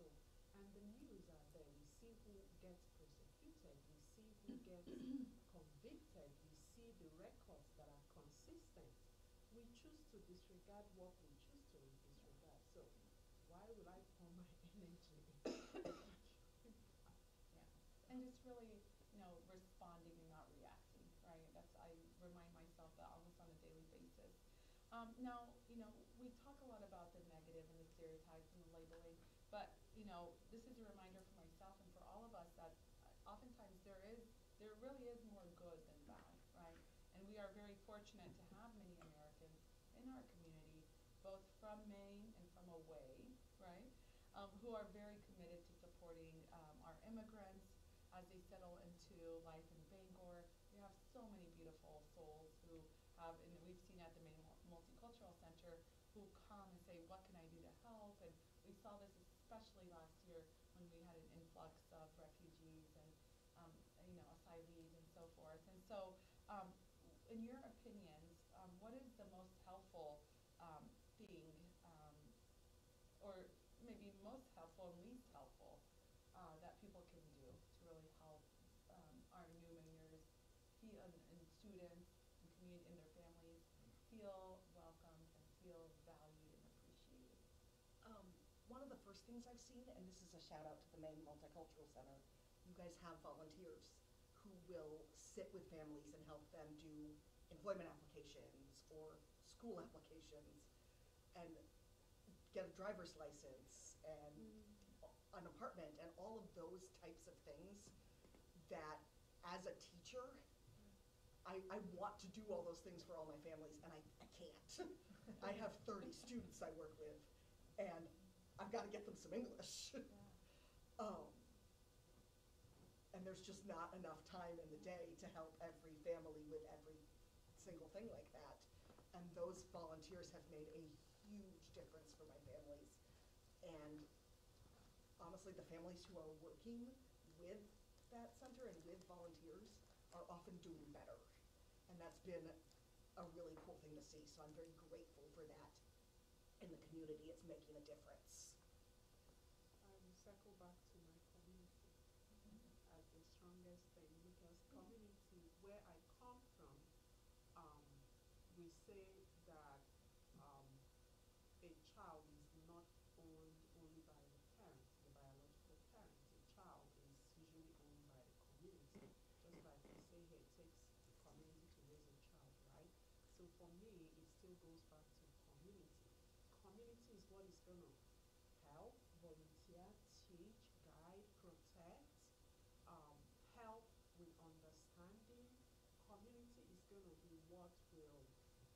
and the news are there. We see who gets persecuted. We see who gets convicted. We see the records that are consistent. We choose to disregard what we choose to disregard. So, why would I pour my energy into Yeah. And it's really, responding and not reacting, right? I remind myself that almost on a daily basis. Now, we talk a lot about the negative and the stereotypes and the labeling, but, this is a reminder for myself and for all of us that oftentimes there really is more good than bad, right? And we are very fortunate to have many Americans in our community, both from Maine and from away, right? Who are very committed to supporting our immigrants as they settle into life in Bangor. We have so many beautiful souls who have, and we've seen at the Maine Multicultural Center, who come and say, what can I do to help? And we saw this especially last year when we had an influx of refugees and, asylees and so forth. And so, in your opinions, what is the most helpful thing, or maybe most helpful and least helpful that people can do to really help our new Mainers feel, and students and community and their families feel welcome and feel valued and appreciated? One of the first things I've seen, and this is a shout out to the Maine Multicultural Center, you guys have volunteers who will sit with families and help them do employment applications or school applications and get a driver's license and an apartment and all of those types of things that as a teacher, I want to do all those things for all my families, and I can't. I have 30 students I work with, and I've got to get them some English. And there's just not enough time in the day to help every family with every single thing like that. And those volunteers have made a huge difference for my families. And honestly, the families who are working with that center and with volunteers are often doing better. And that's been a really cool thing to see. So I'm very grateful for that in the community. It's making a difference. I will circle back to my community as the strongest thing, because community, where I come from, um, we say that um, a child is not owned only by the parents, the biological parents. A child is usually owned by the community. Just like we say here, it takes the community to raise a child, right? So for me, it still goes back to community. Community is what is going to help, volunteer, teach, guide, protect, um, help with understanding. Community is going to be what will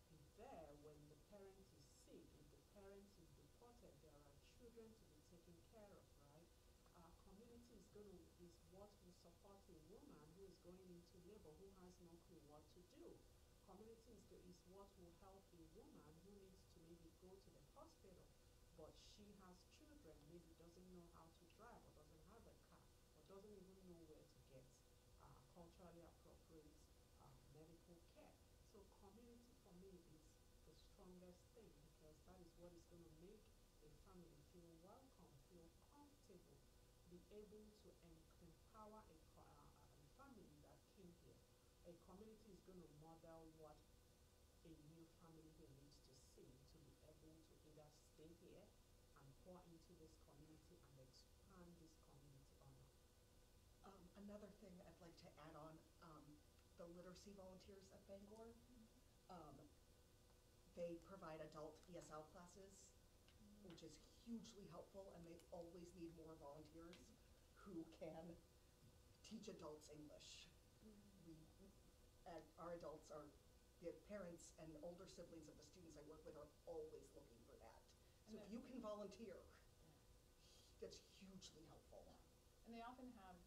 be there when the parent is sick. If the parent is deported, there are children to be taken care of, right? Community is what will support a woman who is going into labor, who has no clue what to do. Community is what will help a woman who needs to maybe go to the hospital, but she has children, maybe doesn't know how to drive, or doesn't have a car, or doesn't even know where to get culturally appropriate medical care. So community for me is the strongest thing, because that is what is going to make a family feel welcome, feel comfortable, be able to empower a family that came here. A community is going to model what a new family here needs to see to be able to either stay here and pour into this community and expand this community or not. Another thing I'd like to add on, the literacy volunteers at Bangor, they provide adult ESL classes, which is hugely helpful, and they always need more volunteers who can teach adults English. Our adults are, the parents and older siblings of the students I work with are always looking for that. So if you can volunteer, that's hugely helpful. And they often have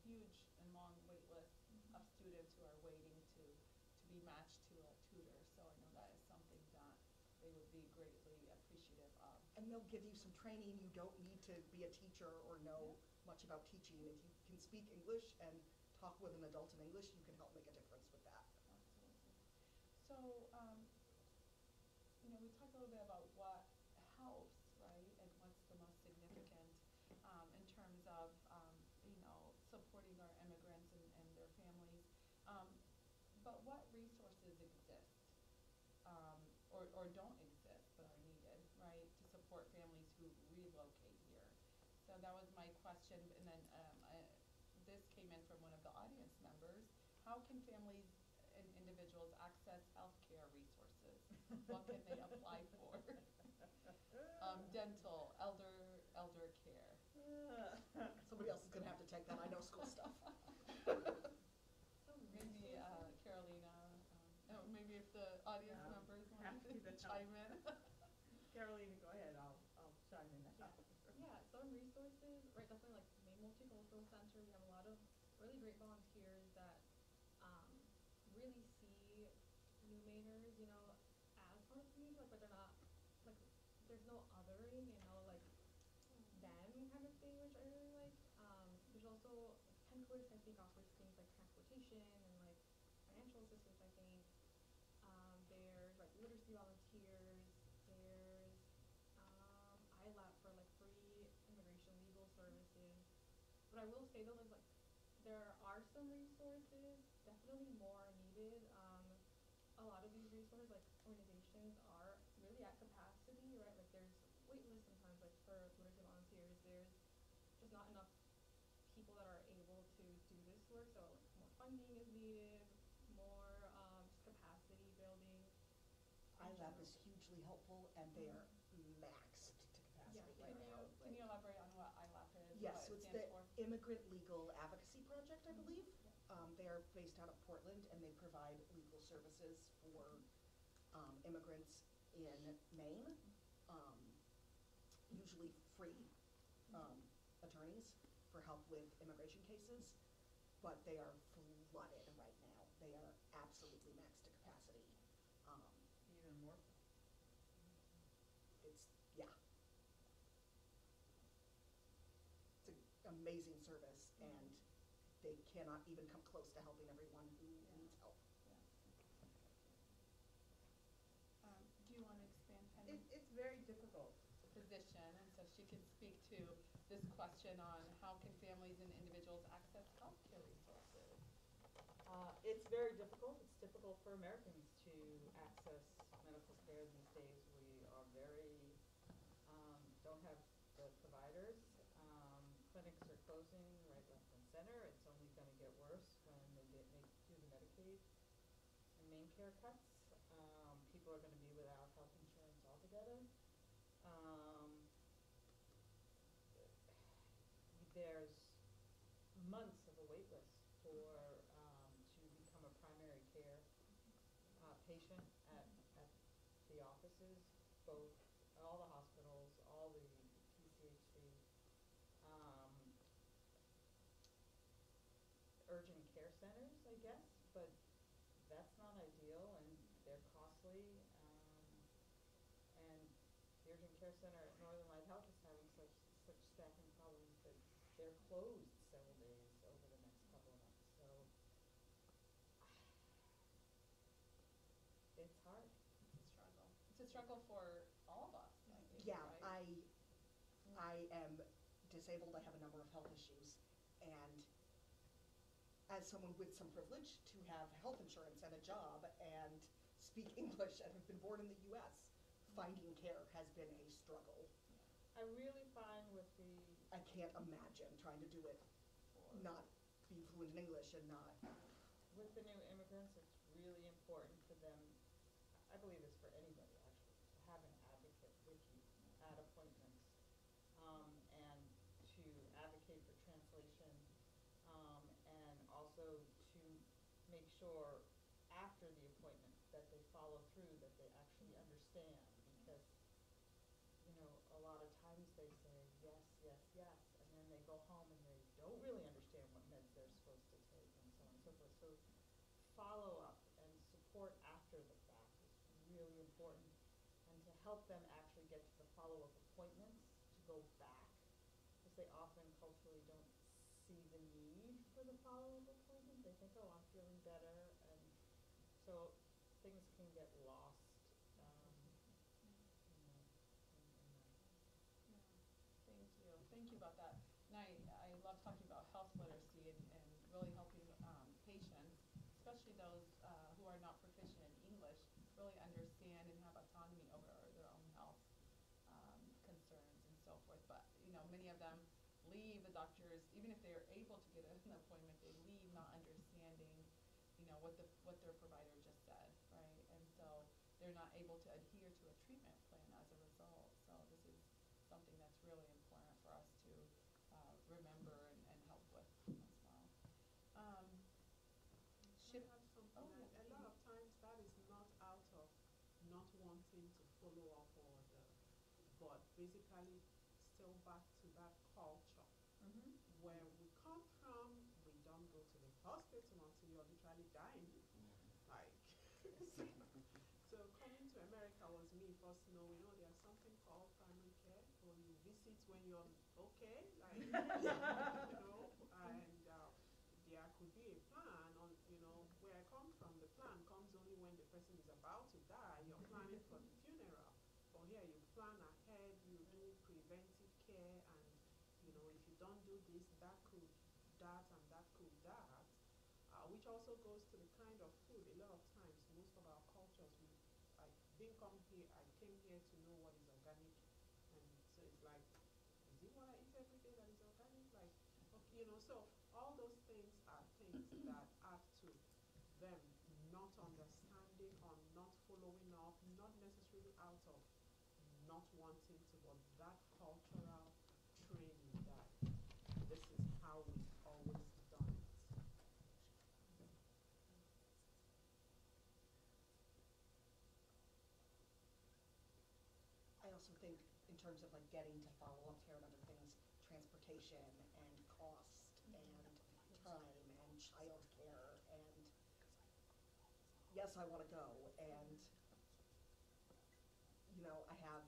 huge and long wait lists of students who are waiting to be matched to a tutor. So I know that is something that they would be greatly appreciative of. And they'll give you some training. You don't need to be a teacher or know much about teaching. If you can speak English and talk with an adult in English, you can help make a difference with that. Absolutely. So, we talked a little bit about what helps, right, and what's the most significant in terms of, supporting our immigrants and their families. But what resources exist or don't exist but are needed, right, to support families who relocate here? So that was my question, and then this came in from one of the audience members. How can families and individuals access healthcare resources? What can they apply for? Dental, elder care. Somebody else is going to have to take that. I know school stuff. Maybe Carolina, maybe if the audience members want to chime in. Carolina, go ahead. I'll chime in. Yeah, some resources, right, definitely like Maine Multicultural Center. We have a lot of really great volunteers that really see new Mainers, as part of the community, like, but they're not, like, there's no othering, like, them kind of thing, which I really like. There's also, Penquist, I think, offers things like transportation and, like, financial assistance, I think. There's, like, literacy volunteers. There's ILAP for, like, free immigration legal services. What I will say, though, is, like, there are some resources, definitely more needed. A lot of these resources, like, organizations are really at capacity, right? Like, there's wait lists sometimes, like, for literacy volunteers. There's just not enough people that are able to do this work, so like, more funding is needed, more just capacity building. ILAP is hugely helpful, and they are maxed to capacity right now. Can you elaborate on what ILAP is? Yes, what so it's it the stands for? Immigrant Legal Advocacy Project, I believe. They are based out of Portland, and they provide legal services for immigrants in Maine, usually free attorneys for help with immigration cases, but they are flooded right now. They are absolutely maxed to capacity. amazing service, and they cannot even come close to helping everyone who needs help. Do you want to expand kind of It's very difficult. position, and so she can speak to this question on how can families and individuals access healthcare resources? It's very difficult. It's difficult for Americans to access medical care these days. We are don't have the providers. Clinics are closing right, left, and center. It's only going to get worse when they do the Medicaid and Maine care cuts. People are going to be without health insurance altogether. There's months of a wait list for to become a primary care patient at the offices, both all the hospitals, all the PCHC, urgent care centers, I guess, but that's not ideal, and they're costly. And the urgent care center at Northern Light Health is having such staffing problems that they're closed several days over the next couple of months. So it's hard. It's a struggle. It's a struggle for all of us, I think, Yeah, right? I am disabled. I have a number of health issues, and as someone with some privilege to have health insurance and a job and speak English and have been born in the U.S., finding care has been a struggle. I really find with the I can't imagine trying to do it, not be fluent in English and not. with the new immigrants, it's really important for them. I believe it's for anybody actually to have an advocate with you at appointments, and to advocate for translation, and also to make sure after the appointment that they follow through, that they actually understand, because a lot of times they say yes, yes, yes, and then they go home and they don't really understand what meds they're supposed to take, and so on and so forth. So follow up and support after the fact is really important, and to help them actually get to the follow-up appointments, to go back, because they often culturally don't see the need for the follow-up appointment. They think, oh, I'm feeling better, and so things can get lost. Thank you about that. And I love talking about health literacy and really helping patients, especially those who are not proficient in English, really understand and have autonomy over their own health concerns and so forth. But many of them leave the doctors, even if they're able to get an appointment, they leave not understanding, what their provider just said, right? And so they're not able to adhere to a treatment plan as a result. So this is something that's really important for us to remember and help with as well. Should have something. Oh, yes, A lot of times that is not out of not wanting to follow up but basically still back to that culture. Where we come from, we don't go to the hospital until you're literally dying. Like, so coming to America was me first knowing, there's something called primary care, or you visit when you're okay, like, and there could be a plan on, where I come from, the plan comes only when the person is about to die, you're planning for the funeral. Or here you plan ahead, you do preventive care, and if you don't do this, that could that, and that could that, which also goes to the kind of food. A lot of times, most of our cultures, I didn't come here, I came here to know what is organic, and so it's like, is it what I eat every day that is organic? Like, okay, so all those things are things that add to them not understanding or not following up, not necessarily out of not wanting to, but that cultural training that this is how we've always done it. I also think in terms of like getting to follow-up care and other things, transportation and cost and time and childcare, and yes, I want to go, and I have,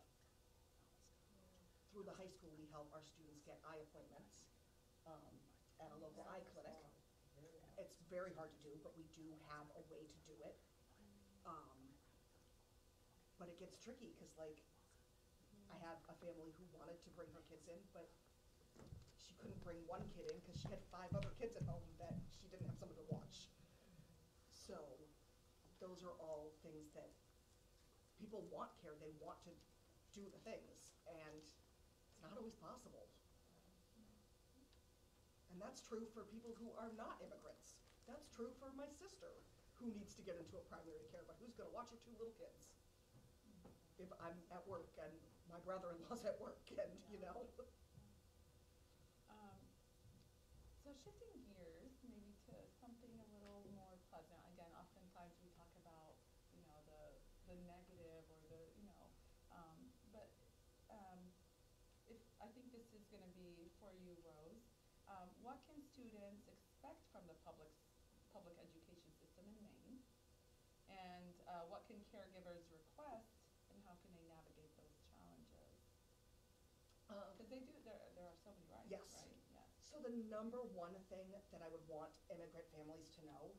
through the high school, we help our students get eye appointments, at a local eye clinic. Very hard. It's very hard to do, but we do have a way to do it. But it gets tricky, because like, I have a family who wanted to bring her kids in, but she couldn't bring one kid in because she had 5 other kids at home that she didn't have someone to watch. So those are all things that people want care, they want to do the things, and it's not always possible. And that's true for people who are not immigrants. That's true for my sister, who needs to get into a primary care, but who's gonna watch her 2 little kids? If I'm at work and my brother-in-law's at work, and, you know. So shifting gears maybe to something a little more pleasant. Again, oftentimes we talk about, the negative or but if I think this is going to be for you, Rose. What can students expect from the public education system in Maine? And what can caregivers request, and how can they navigate those challenges? Because there are so many rights, Yes. right? Yes. So the number one thing that I would want immigrant families to know,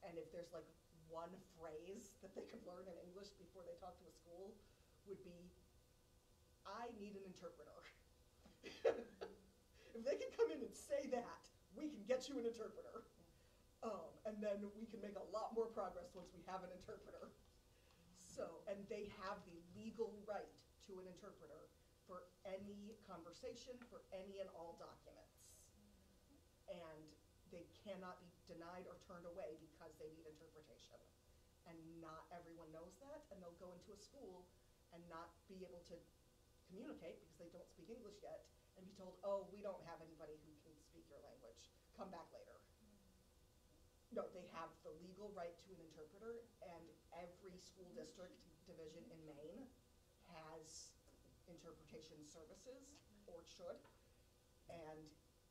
and if there's like one phrase that they could learn in English before they talk to a school, would be, I need an interpreter. If they can come in and say that, we can get you an interpreter. And then we can make a lot more progress once we have an interpreter. So, and they have the legal right to an interpreter for any conversation, for any and all documents. And they cannot be denied or turned away because they need interpretation. And not everyone knows that, and they'll go into a school and not be able to communicate because they don't speak English yet, and be told, oh, we don't have anybody who can speak your language. Come back later. No, they have the legal right to an interpreter, and every school district division in Maine has interpretation services, or should, and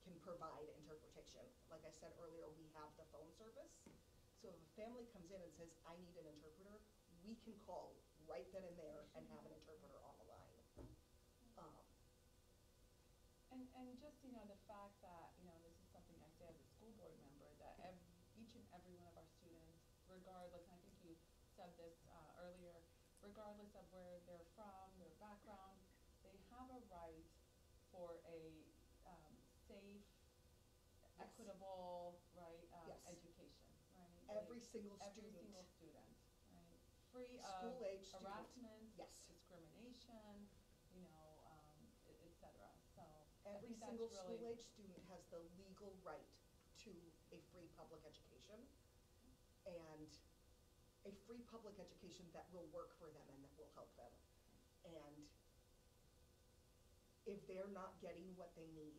can provide interpretation. Like I said earlier, we have the phone service. So if a family comes in and says, I need an interpreter, we can call right then and there and have an interpreter on the line. And just, the fact that, this is something I say as a school board member, that each and every one of our students, regardless, and I think you said this earlier, regardless of where they're from, their background, they have a right for a safe, Yes. equitable, right, Yes. Every education, right? single Every student. single student, right? Free of School-age student. harassment, Yes. discrimination, et cetera. So I Every think that's single really school-age student has the legal right to a free public education, and a free public education that will work for them and that will help them. And if they're not getting what they need,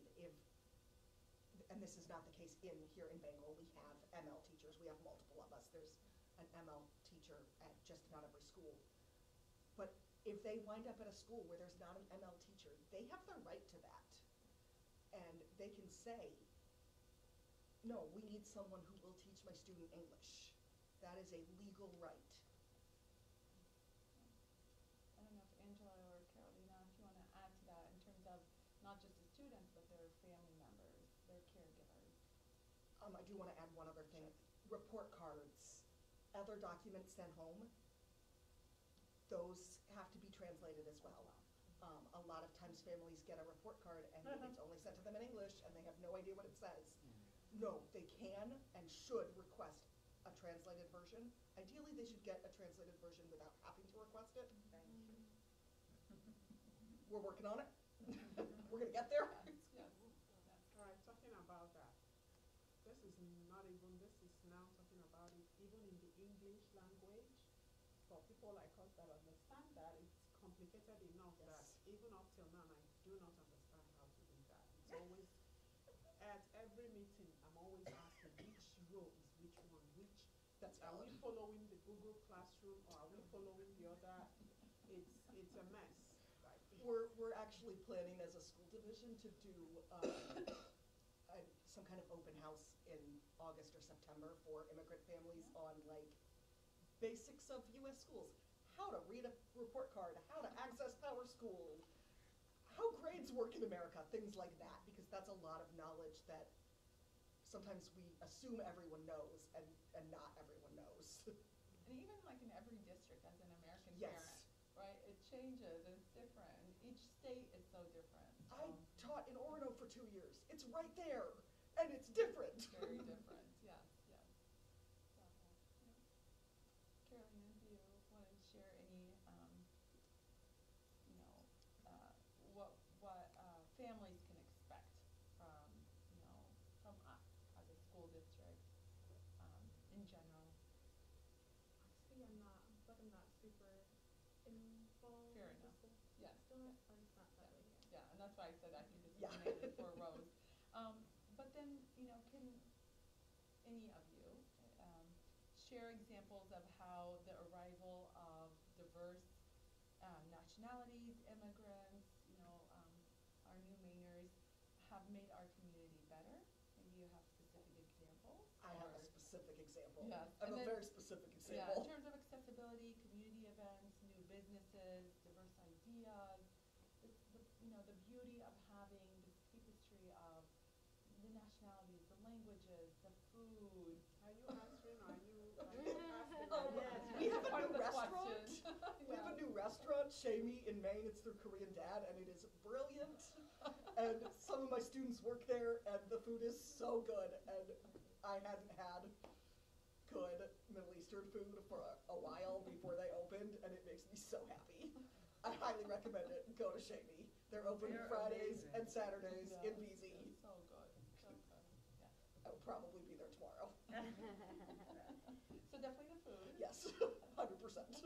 and this is not the case here in Bangor, we have ML teachers, we have multiple of us. There's an ML teacher at just about every school. But if they wind up at a school where there's not an ML teacher, they have the right to that. And they can say, no, we need someone who will teach my student English. That is a legal right. I don't know if Angela or Carolina, if you want to add to that in terms of not just the students, but their family members, their caregivers. I do want to add one other thing. Report cards, other documents sent home, those have to be translated as well. A lot of times families get a report card and it's only sent to them in English and they have no idea what it says. No, they can and should request a translated version. Ideally, they should get a translated version without having to request it. We're working on it. We're going to get there. Yes. All right, talking about that, this is now talking about it even in the English language. For people like us that understand that, it's complicated enough that even up till now, I do not understand how to do that. It's always, at every meeting, I'm always asking which row is which one, That's are valid. we following the Google Classroom or are we following the other? It's a mess. Right? We're actually planning as a school division to do some kind of open house in August or September for immigrant families on like basics of U.S. schools, how to read a report card, how to access Power School, how grades work in America, things like that, because that's a lot of knowledge that sometimes we assume everyone knows, and not everyone knows. And even like in every district as an American Yes. parent, right? It changes, it's different. Each state is so different. I taught in Orono for 2 years. It's right there, and it's different. Very different, yes, yes. So, yeah. Carolina, do you want to share any, you know, what families can expect from, you know, from us as a school district, in general? Honestly, I'm not, I feel like I'm not super involved Fair with the enough. school Yes. system, or it's not that way here. Yeah, and that's why I said I think this Yeah. is mainly for Rose. But then, you know, can any of you share examples of how the arrival of diverse nationalities, immigrants, you know, our new Mainers have made our community better? Maybe you have specific examples? I have a or- specific example. Yes, I have and a then- very specific Yeah, example. in terms of accessibility, community events, new businesses, diverse ideas, you know, the beauty of having this tapestry of the nationalities, the languages, the food. Are you answering or are you asking? We have a Part of new the restaurant. question. We have a Yeah. new restaurant, Shamey, in Maine. It's through Korean Dad, and it is brilliant. And some of my students work there, and the food is so good. And I hadn't had good Middle Eastern food for a while before they opened, and it makes me so happy. I highly recommend it. Go to Shamey. They're open They're Fridays amazing. and Saturdays Yeah, in BZ. it's so good, so good, yeah. I will probably be there tomorrow. So definitely the food. Yes, 100%. 100%.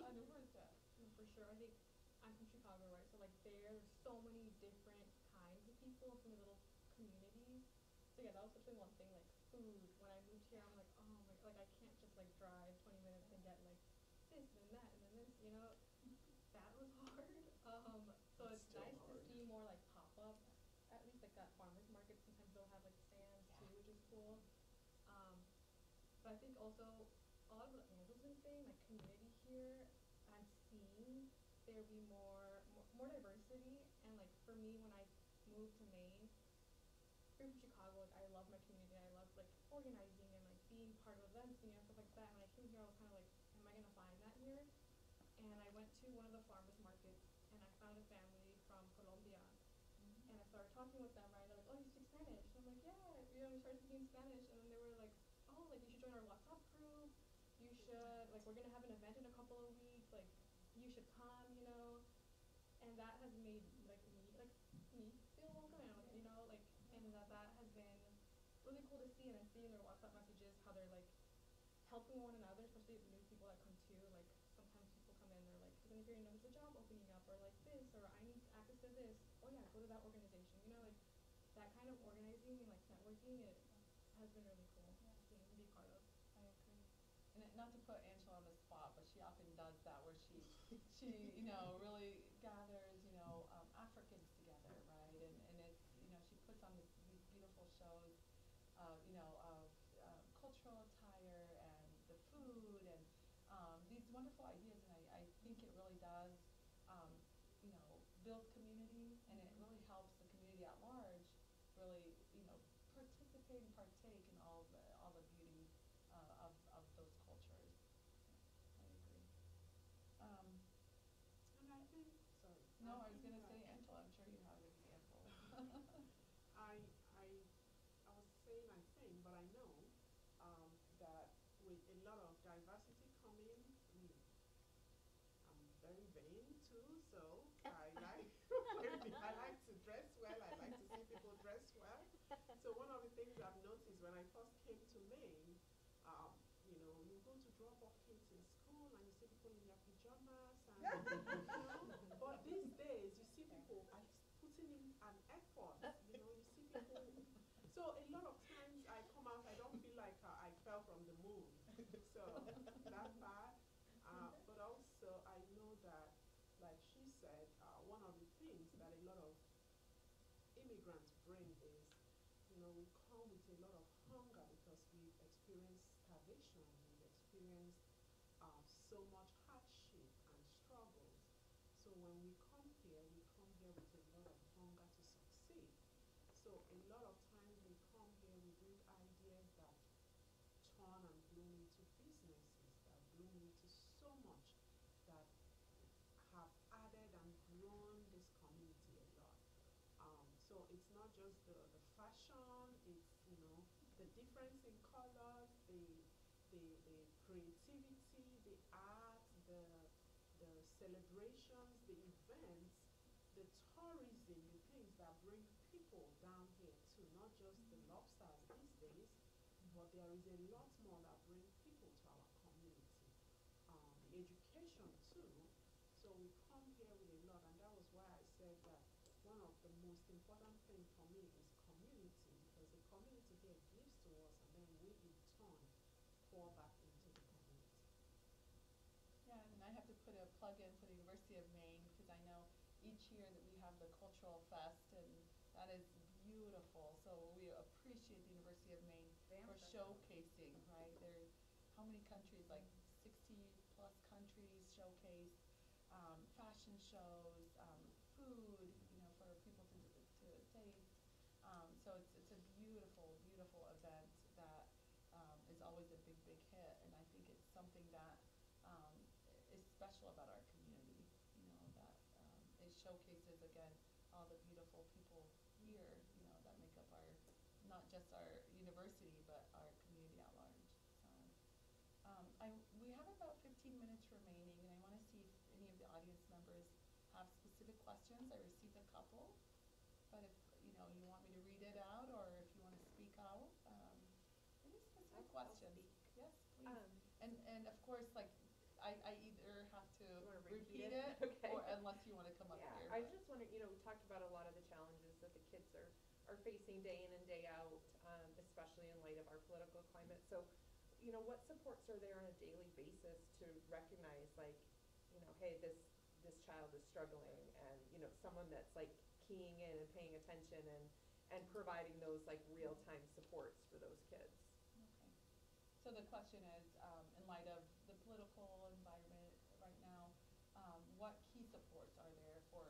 No, for sure. I think I'm from Chicago, right? So like there's so many different kinds of people, so many little communities. So yeah, that was definitely one thing. Like food. When I moved here, I'm like, oh my, like I can't just like drive 20 minutes and get like this and that and then this. You know, that was hard. So It's it's still nice to hard. see more like pop up. At least like that farmers market. Sometimes they'll have like stands too, which is cool. But I think also a lot of the Angelson thing, like community here, I'm seeing there be more diversity. And like for me, when I moved to Maine, being from Chicago, like I love my community. I love like organizing and like being part of events, you know, stuff like that. When I came here, I was kind of like, am I gonna find that here? And I went to one of the farmers markets, and I found a family from Colombia. And I started talking with them, right? They're like, oh, you speak Spanish? And I'm like, yeah. You know, we started speaking Spanish, and then they were like, oh, like you should join our WhatsApp group. You should, like, we're gonna have an event in a couple of weeks. Like, you should come, you know. And that has made me feel welcome, and you know, like, and that has been really cool to see. And then seeing their WhatsApp messages, how they're like helping one another, especially the new people that come too. Like sometimes people come in, they're like, does anybody know there's a job opening up, or like this, or I need access to this. Oh yeah, go to that organization. You know, like that kind of organizing and like networking, it has been really cool Yeah. seeing and be part of. I agree. And not to put Angela on the spot, but she often does that where she you know, really gathers, you know, Africans together, right? And it's, you know, she puts on these beautiful shows, you know, of cultural attire and the food and these wonderful ideas. And I think it really does, you know, build community, and it really helps the community at large really, you know, participate and partake in all the beauty of those cultures. I agree. And I think, sorry. No, I was think gonna that say, Angela, I'm sure you have an example. I was saying I think, but I know that with a lot of diversity coming, I'm very vain too, so I like I like to dress well. I like to see people dress well. So one of the things I've noticed when I first came to Maine, you know, you go to drop off kids in school and you see people in their pajamas and you know. But these days you see people at least putting in an effort. You know, you see people. So a lot of times I come out, I don't feel like I fell from the moon. So that part. But also I know that, like she said, one of the things that a lot of immigrants bring is, you know, we come with a lot of hunger because we've experienced starvation, we've experienced so much hardship and struggles. So when we come here with a lot of hunger to succeed. So So a lot of times we come here, we bring ideas that turn and bloom into businesses, that bloom into so much, that have added and grown this community a lot. So it's not just the fashion, it's, the difference in colors, the creativity, the art, the celebrations, the events, the tourism, the things that bring people down here too, not just the lobsters these days, but there is a lot more that bring people to our community. The education too. So we come here with a lot, and that was why I said that one of the most important things for me is community, because the community here gives to us, and then we in turn pour back into the community. Yeah, and I have to put a plug in for the University of Maine, because I know each year that we have the cultural fest, and that is beautiful. So we appreciate the University of Maine for showcasing, right? There, how many countries, like 60 plus countries showcase, fashion shows, food, for people to taste. So it's a beautiful, beautiful event that is always a big, big hit, and I think it's something that is special about our community, that it showcases, again, all the beautiful people here, that make up our, not just our university, but our community at large. So we have about 15 minutes remaining, and I want to see if any of the audience members have specific questions. I received a couple, but if you want me to read it out, or if you want to speak out, any specific questions? Yes, please. And of course, like, I either have to repeat it, Okay. or unless you want to come up here. I just wonder, we talked about a lot of the challenges that the kids are facing day in and day out, especially in light of our political climate. So, what supports are there on a daily basis to recognize, like, hey, this child is struggling, and, someone that's, like, keying in and paying attention and providing those, like, real-time supports for those kids. Okay. So the question is, in light of the political environment right now, what key supports are there for,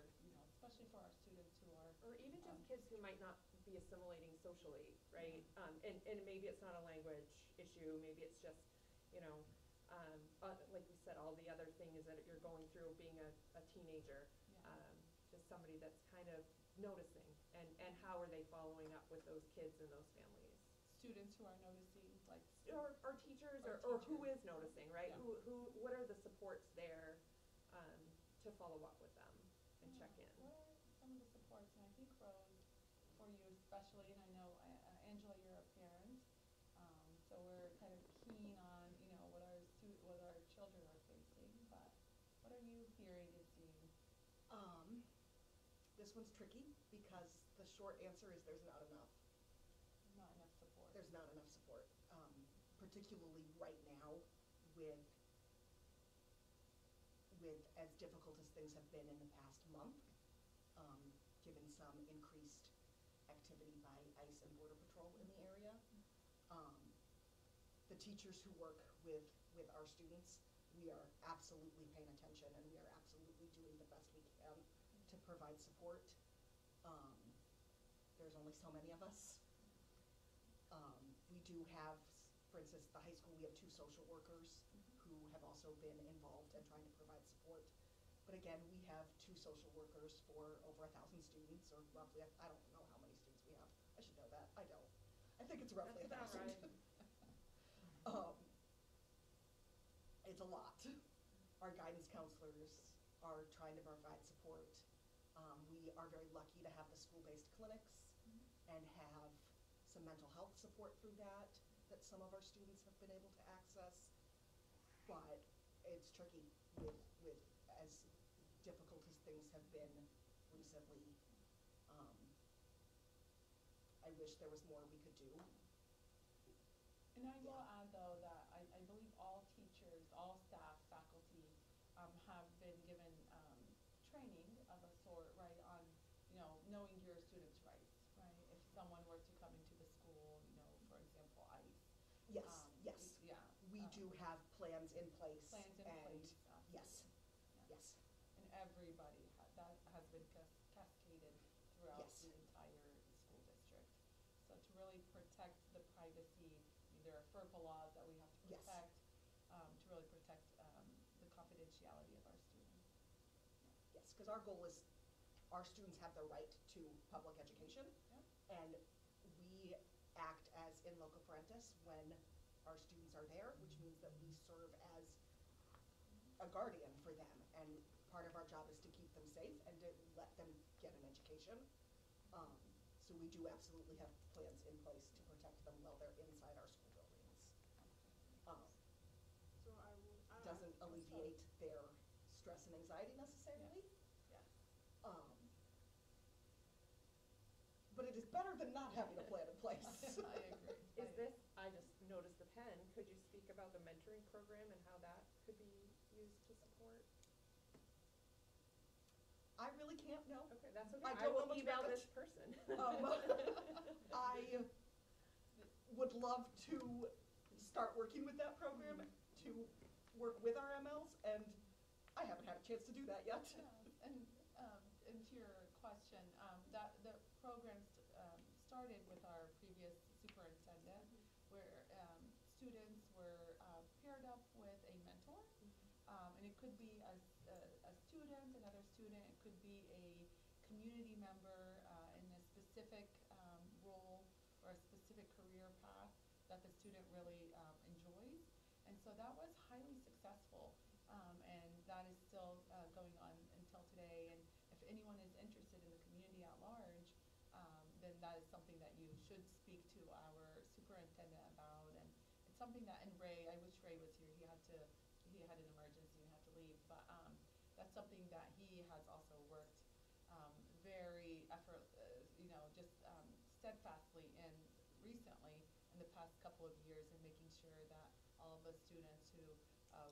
especially for our students who are... Or even just kids who might not be assimilating socially, right? And maybe it's not a language issue, maybe it's just, like we said, all the other things that you're going through being a teenager. Yeah. Just somebody that's kind of noticing, and how are they following up with those kids and those families? Students who are noticing, like... Or teachers, or who is noticing, right? Yeah. What are the supports there to follow up with them and check in? What are some of the supports? And I think, Rose, for you especially, and I know, Angela, you're a parent, so we're kind of keen on, what our children are facing, but what are you hearing and seeing? This one's tricky, because the short answer is there's not enough. Not enough support. There's not enough support, particularly right now with as difficult as things have been in the past month, given some increased activity by ICE and Border Patrol in the area. The teachers who work with our students, we are absolutely paying attention, and we are absolutely doing the best we can to provide support. There's only so many of us. We do have, for instance, the high school, we have 2 social workers who have also been involved in trying to provide support. But again, we have 2 social workers for over 1,000 students, or roughly, I don't know how many students we have. I should know that. I don't. I think it's roughly 1,000. That's about right. It's a lot. Our guidance counselors are trying to provide support. We are very lucky to have the school-based clinics and have some mental health support through that some of our students have been able to access. But it's tricky with as difficult as things have been recently. I wish there was more we could do. And I will add, though, that I believe all teachers, all staff, faculty, have been given training of a sort, right, on, knowing your students' rights, right? If someone were to come into the school, for example, ICE. Yes, yes. Yeah. We do have plans in place. Plans in and place, yes, yeah. yes. And everybody, that has been cascaded throughout Yes. the entire school district. really protect the privacy. There are FERPA laws that we have to Yes. protect, to really protect the confidentiality of our students. Yes, because our goal is our students have the right to public education, Yep. and we act as in loco parentis when our students are there, which means that we serve as a guardian for them, and part of our job is to keep them safe and to let them get an education. So we do absolutely have plans in place to protect them while they're inside our school buildings. So I would add. Doesn't alleviate their stress and anxiety necessarily. Yes. But it is better than not having a plan in place. I agree. Is this, I just noticed the pen, could you speak about the mentoring program and how that could be used to support? I really can't know. Okay, that's okay, I I don't will know much email about this it. person. I would love to start working with that program to work with our MLs, and I haven't had a chance to do that yet. Yeah, and to your question, that the program started with our previous superintendent, where students were paired up with a mentor, and it could be a student, another student, it could be a community member in a specific role or a specific career path that the student really enjoys. And so that was highly successful, and that is still going on until today. And if anyone is interested in the community at large, then that is something that you should speak to our superintendent about. And it's something that, and Ray, I wish Ray was here. He had an emergency and had to leave, but that's something that he has also worked very just steadfastly in recently in the past couple of years, in making sure that all of the students who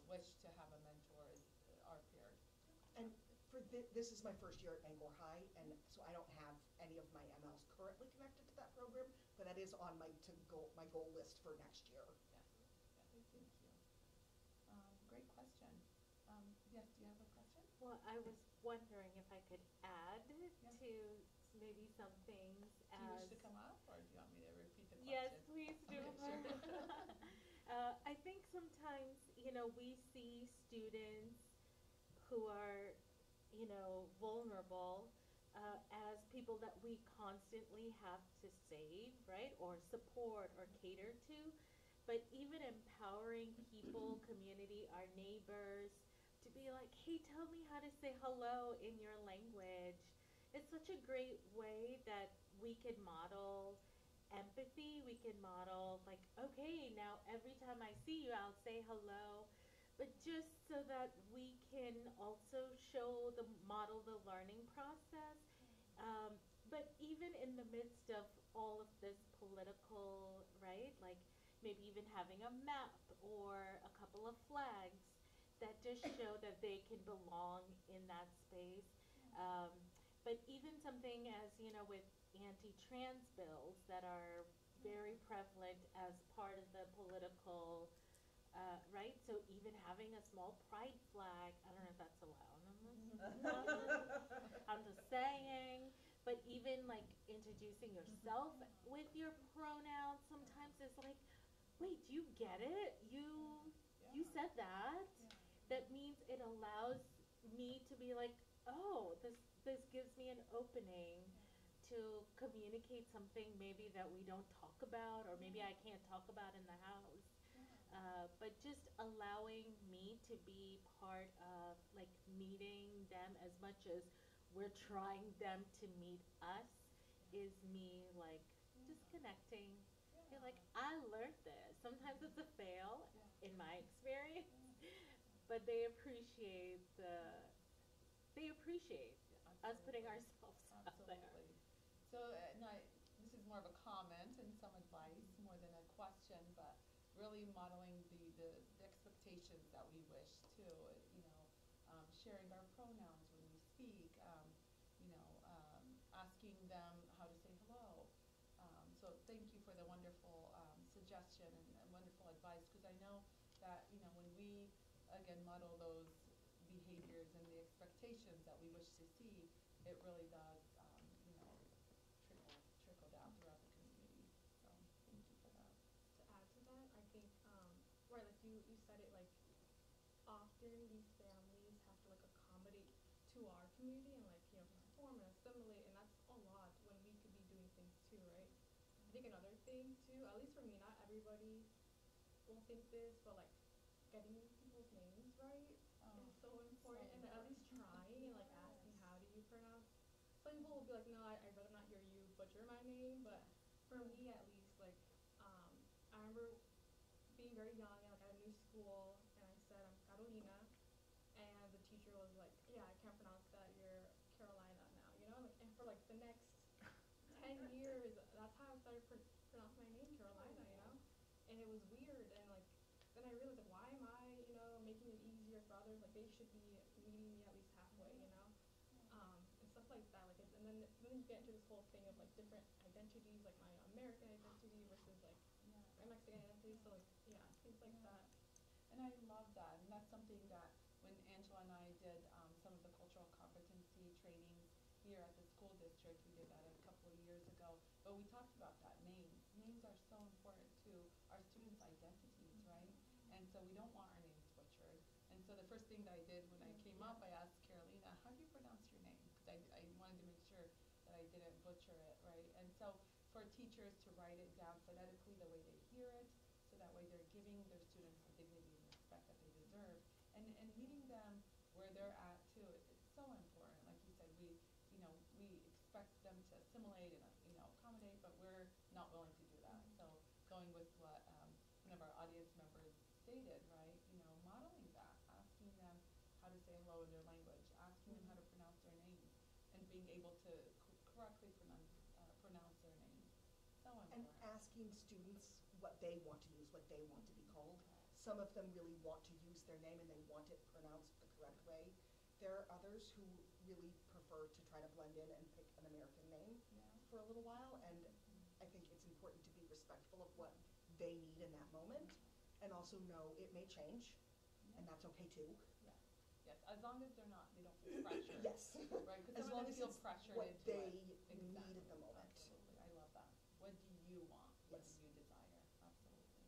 wish to have a mentor are paired. And for this is my first year at Bangor High, and so I don't have any of my MLs currently connected to that program, but that is on my goal list for next year. Yes, thank you. Great question. Yes, do you have a question? Well, I was wondering if I could add Yeah. to maybe some things Do you as. wish to come up, or do you want me to repeat the question? Yes, please do. Okay, sure. I think sometimes, we see students who are, vulnerable as people that we constantly have to save, right? Or support or cater to. But even empowering people, community, our neighbors, to be like, hey, tell me how to say hello in your language. It's such a great way that we can model empathy. We can model, like, okay, now every time I see you, I'll say hello. But just so that we can also model the learning process. But even in the midst of all of this political, right, like maybe even having a map or a couple of flags that just show that they can belong in that space. But even something as, with anti-trans bills that are very prevalent as part of the political, right? So even having a small pride flag, I don't know if that's allowed. I'm just saying. But even like introducing yourself with your pronouns sometimes is like, wait, you get it? You said that? Yeah. That means it allows me to be like, oh, this gives me an opening to communicate something maybe that we don't talk about, or maybe I can't talk about in the house. But just allowing me to be part of like meeting them as much as we're trying them to meet us is me like just connecting. You're like, I learned this. Sometimes it's a fail in my experience, but they appreciate us putting ourselves out there. Absolutely. So, this is more of a comment and some advice more than a question, but really modeling the expectations that we wish to, sharing our pronouns when we speak, asking them how to say hello. So thank you for the wonderful suggestion and wonderful advice, because I know that, when we, again, model those behaviors and the expectations that we wish to see, it really does, trickle down throughout the community. So often these families have to like accommodate to our community and like, conform and assimilate, and that's a lot when we could be doing things too, right? I think another thing too, at least for me, not everybody will think this, but like getting people's names right is so important, and at least trying and like asking how do you pronounce. Some people will be like, no, I'd rather not hear you butcher my name, but for me at least, like, I remember being very young and like at a new school, and I said I'm Carolina, and the teacher was like, yeah, I can't pronounce that. You're Carolina now, like, and for like the next 10 years, that's how I started pronounce my name, Carolina, and it was weird, and like then I realized like why am I, making it easier for others? Like they should be meeting me at least halfway, and stuff like that. Like, then you get into this whole thing of like different identities, like my American identity versus like my Mexican identity. So like things like that. And I love that, and that's something that when Angela and I did some of the cultural competency trainings here at the school district, we did that a couple of years ago, but we talked about that, names. Names are so important to our students' identities, right? And so we don't want our names butchered. And so the first thing that I did when I came up, I asked Carolina, how do you pronounce your name? Because I wanted to make sure that I didn't butcher it, right? And so for teachers to write it down phonetically the way they hear it, so that way they're giving their students the dignity and respect that they deserve, and meeting them where they're at too. It's so important. Like you said, we expect them to assimilate and accommodate, but we're not willing to do that. So going with what one of our audience members stated, right? Modeling that, asking them how to say hello in their language, asking them how to pronounce their names, and being able to correctly pronounce their names. So And important. asking students what they want to use, what they want to be called. Some of them really want to use their name and they want it pronounced the correct way. There are others who really prefer to try to blend in and pick an American name for a little while, and I think it's important to be respectful of what they need in that moment, and also know it may change, and that's okay too. Yes, yes, as long as they don't feel pressured. Yes. Right, because As some long of as them feel it's pressured what into they it. need Exactly. at the moment. Absolutely, I love that. What do you want? What Yes. do you desire? Absolutely.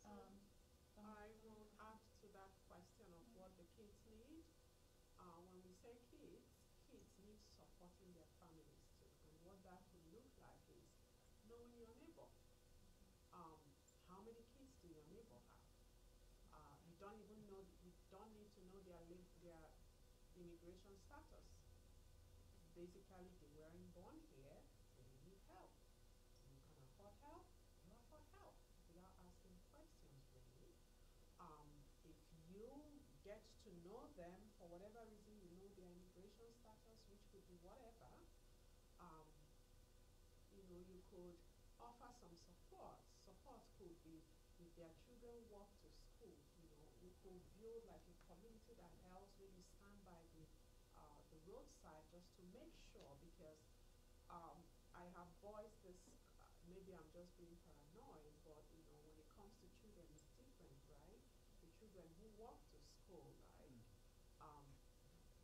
So Go ahead. I will add to that question of what the kids need. When we say kids, kids need supporting their families too. And what that could look like is knowing your neighbor. Um, how many kids do your neighbor have? You don't even know. You don't need to know their immigration status. Basically, they weren't born here. They need help. You can afford help. You afford help without asking questions, really. If you get to know them for whatever reason, you know their immigration status, which could be whatever. Um, you could offer some support. Support could be if their children walk to school. You could build like a community that helps, maybe stand by the roadside just to make sure, because I have voiced this. Maybe I'm just being paranoid, but when it comes to children, it's different, right? The children who walk to school, right? Um,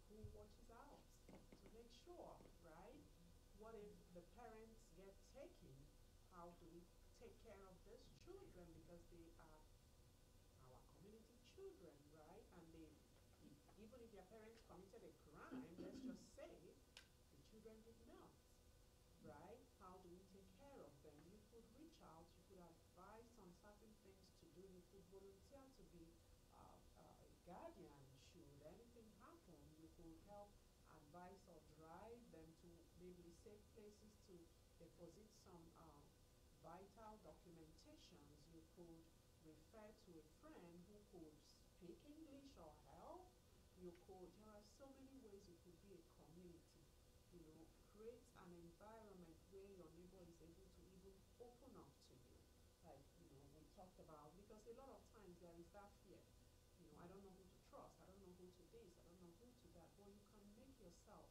who watches out to make sure, right? What if the parents get taken? How do we take care of these children, because they are our community children, right? And even if their parents committed a crime, let's just say the children did not, right? How do we take care of them? You could reach out, you could advise on certain things to do, you could volunteer to be a guardian should anything happen. You could help advise or drive them to maybe safe places to deposit some vital documentations. You could refer to a friend who could speak English or help. There are so many ways you could be a community. Create an environment where your neighbor is able to even open up to you. Like, we talked about, because a lot of times there is that fear. I don't know who to trust. I don't know who to this. I don't know who to that. But you can make yourself,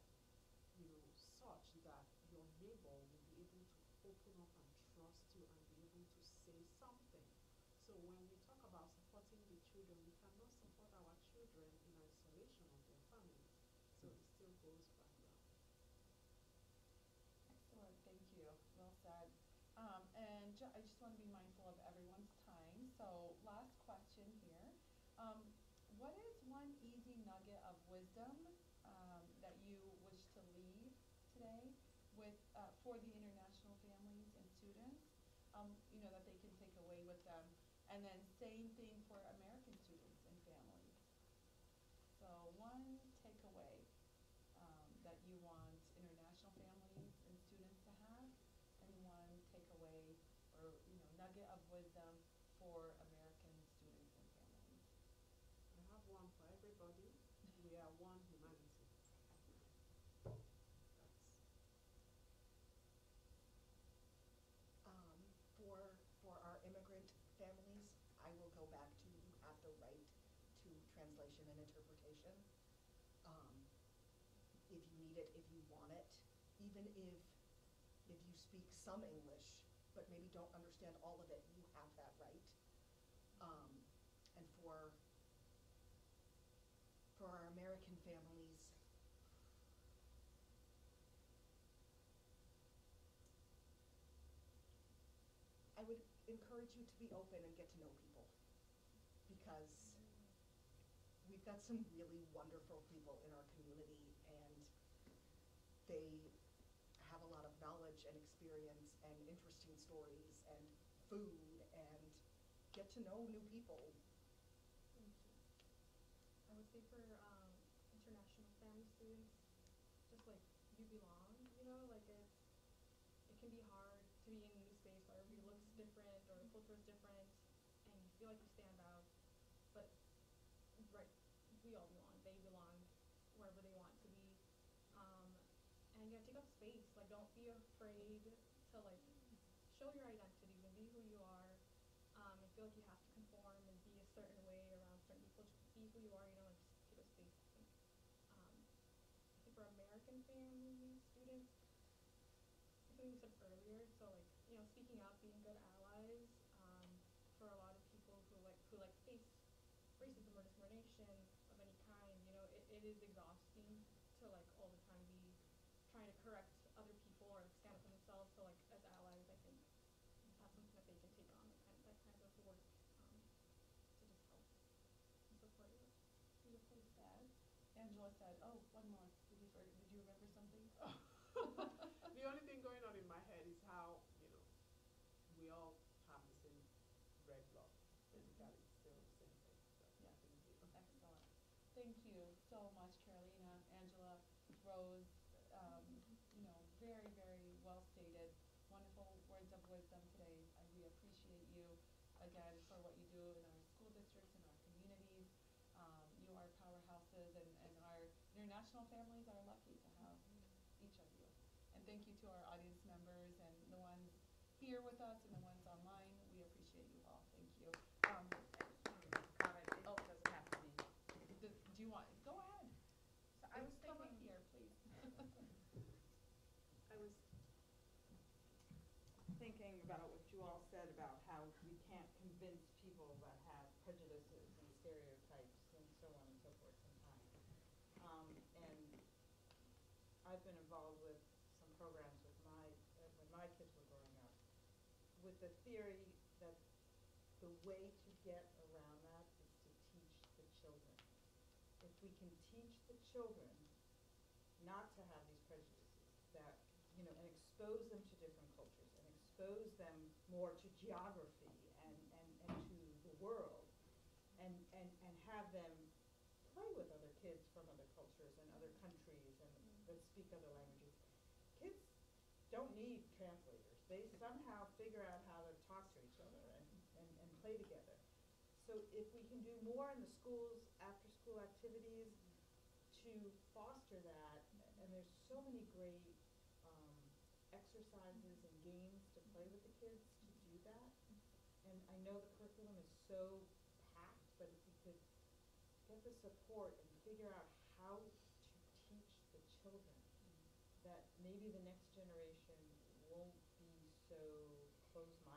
such that your neighbor will be able to open up and trust you and be able to say something. So when we talk about supporting the children, we cannot support our children in isolation of their families. So it still goes back around. Excellent, thank you. Well said. And I just want to be mindful of everyone's time. So last question here. What is wisdom that you wish to leave today with for the international families and students, that they can take away with them. And then same thing for American students and families. So one takeaway that you want international families and students to have, and one takeaway or nugget of wisdom for American students and families. I have one for everybody. We are one humanity. For our immigrant families, I will go back to you have the right to translation and interpretation. If you need it, if you want it, even if you speak some English, but maybe don't understand all of it, you have that right. And for our American families, I would encourage you to be open and get to know people, because we've got some really wonderful people in our community, and they have a lot of knowledge and experience and interesting stories and food, and get to know new people. Thank you. I would say for international family students, just like you belong, like it can be hard to be in a new space where everybody looks different or the culture is different and you feel like you stand out. But right, we all belong. They belong wherever they want to be. And yeah, take up space. Like don't be afraid to like show your identities and be who you are. And feel like you have to conform and be a certain way around certain people. Just be who you are, and just take up space, I think. I think for American family students, something we said earlier, so like, speaking up, being good allies, for a lot of people who face racism or discrimination of any kind, it is exhausting to like all the time be trying to correct other people or like, stand up for themselves. So like as allies, I think that's something that they can take on, that kind of work, to just help and support you. Beautifully said. Angela said, "Oh, one more. Did you remember something?" The only thing going on in my head is how, we all have the same red blood. Basically, still the same thing. So, Yes. thank you. Excellent. Thank you so much, Carolina, Angela, Rose. Very, very well stated. Wonderful words of wisdom today. We appreciate you again for what you do in our school districts and our communities. You are powerhouses, and our international families are lucky to have each of you. And thank you to our audience members and the ones here with us and the ones online. We appreciate you all. Thank you. Comment, it doesn't have to be. Do you want, go ahead. So I was Come up thinking, here, please. I was thinking about what you all said about how we can't convince people that have prejudices and stereotypes and so on and so forth sometimes. And I've been involved with some programs with when my kids were growing up, with the theory that the way to get around that is to teach the children. If we can teach the children not to have these prejudices, that, and expose them to different cultures and expose them more to geography and to the world, and have them play with other kids from other cultures and other countries and that speak other languages. Kids don't need translators. They somehow figure out how to talk to each other and play together. So if we can do more in the schools, after school activities to foster that, and there's so many great exercises and games to play with the kids to do that. And I know the curriculum is so packed, but if we could get the support and figure out how to teach the children, that maybe the next generation won't be so close-minded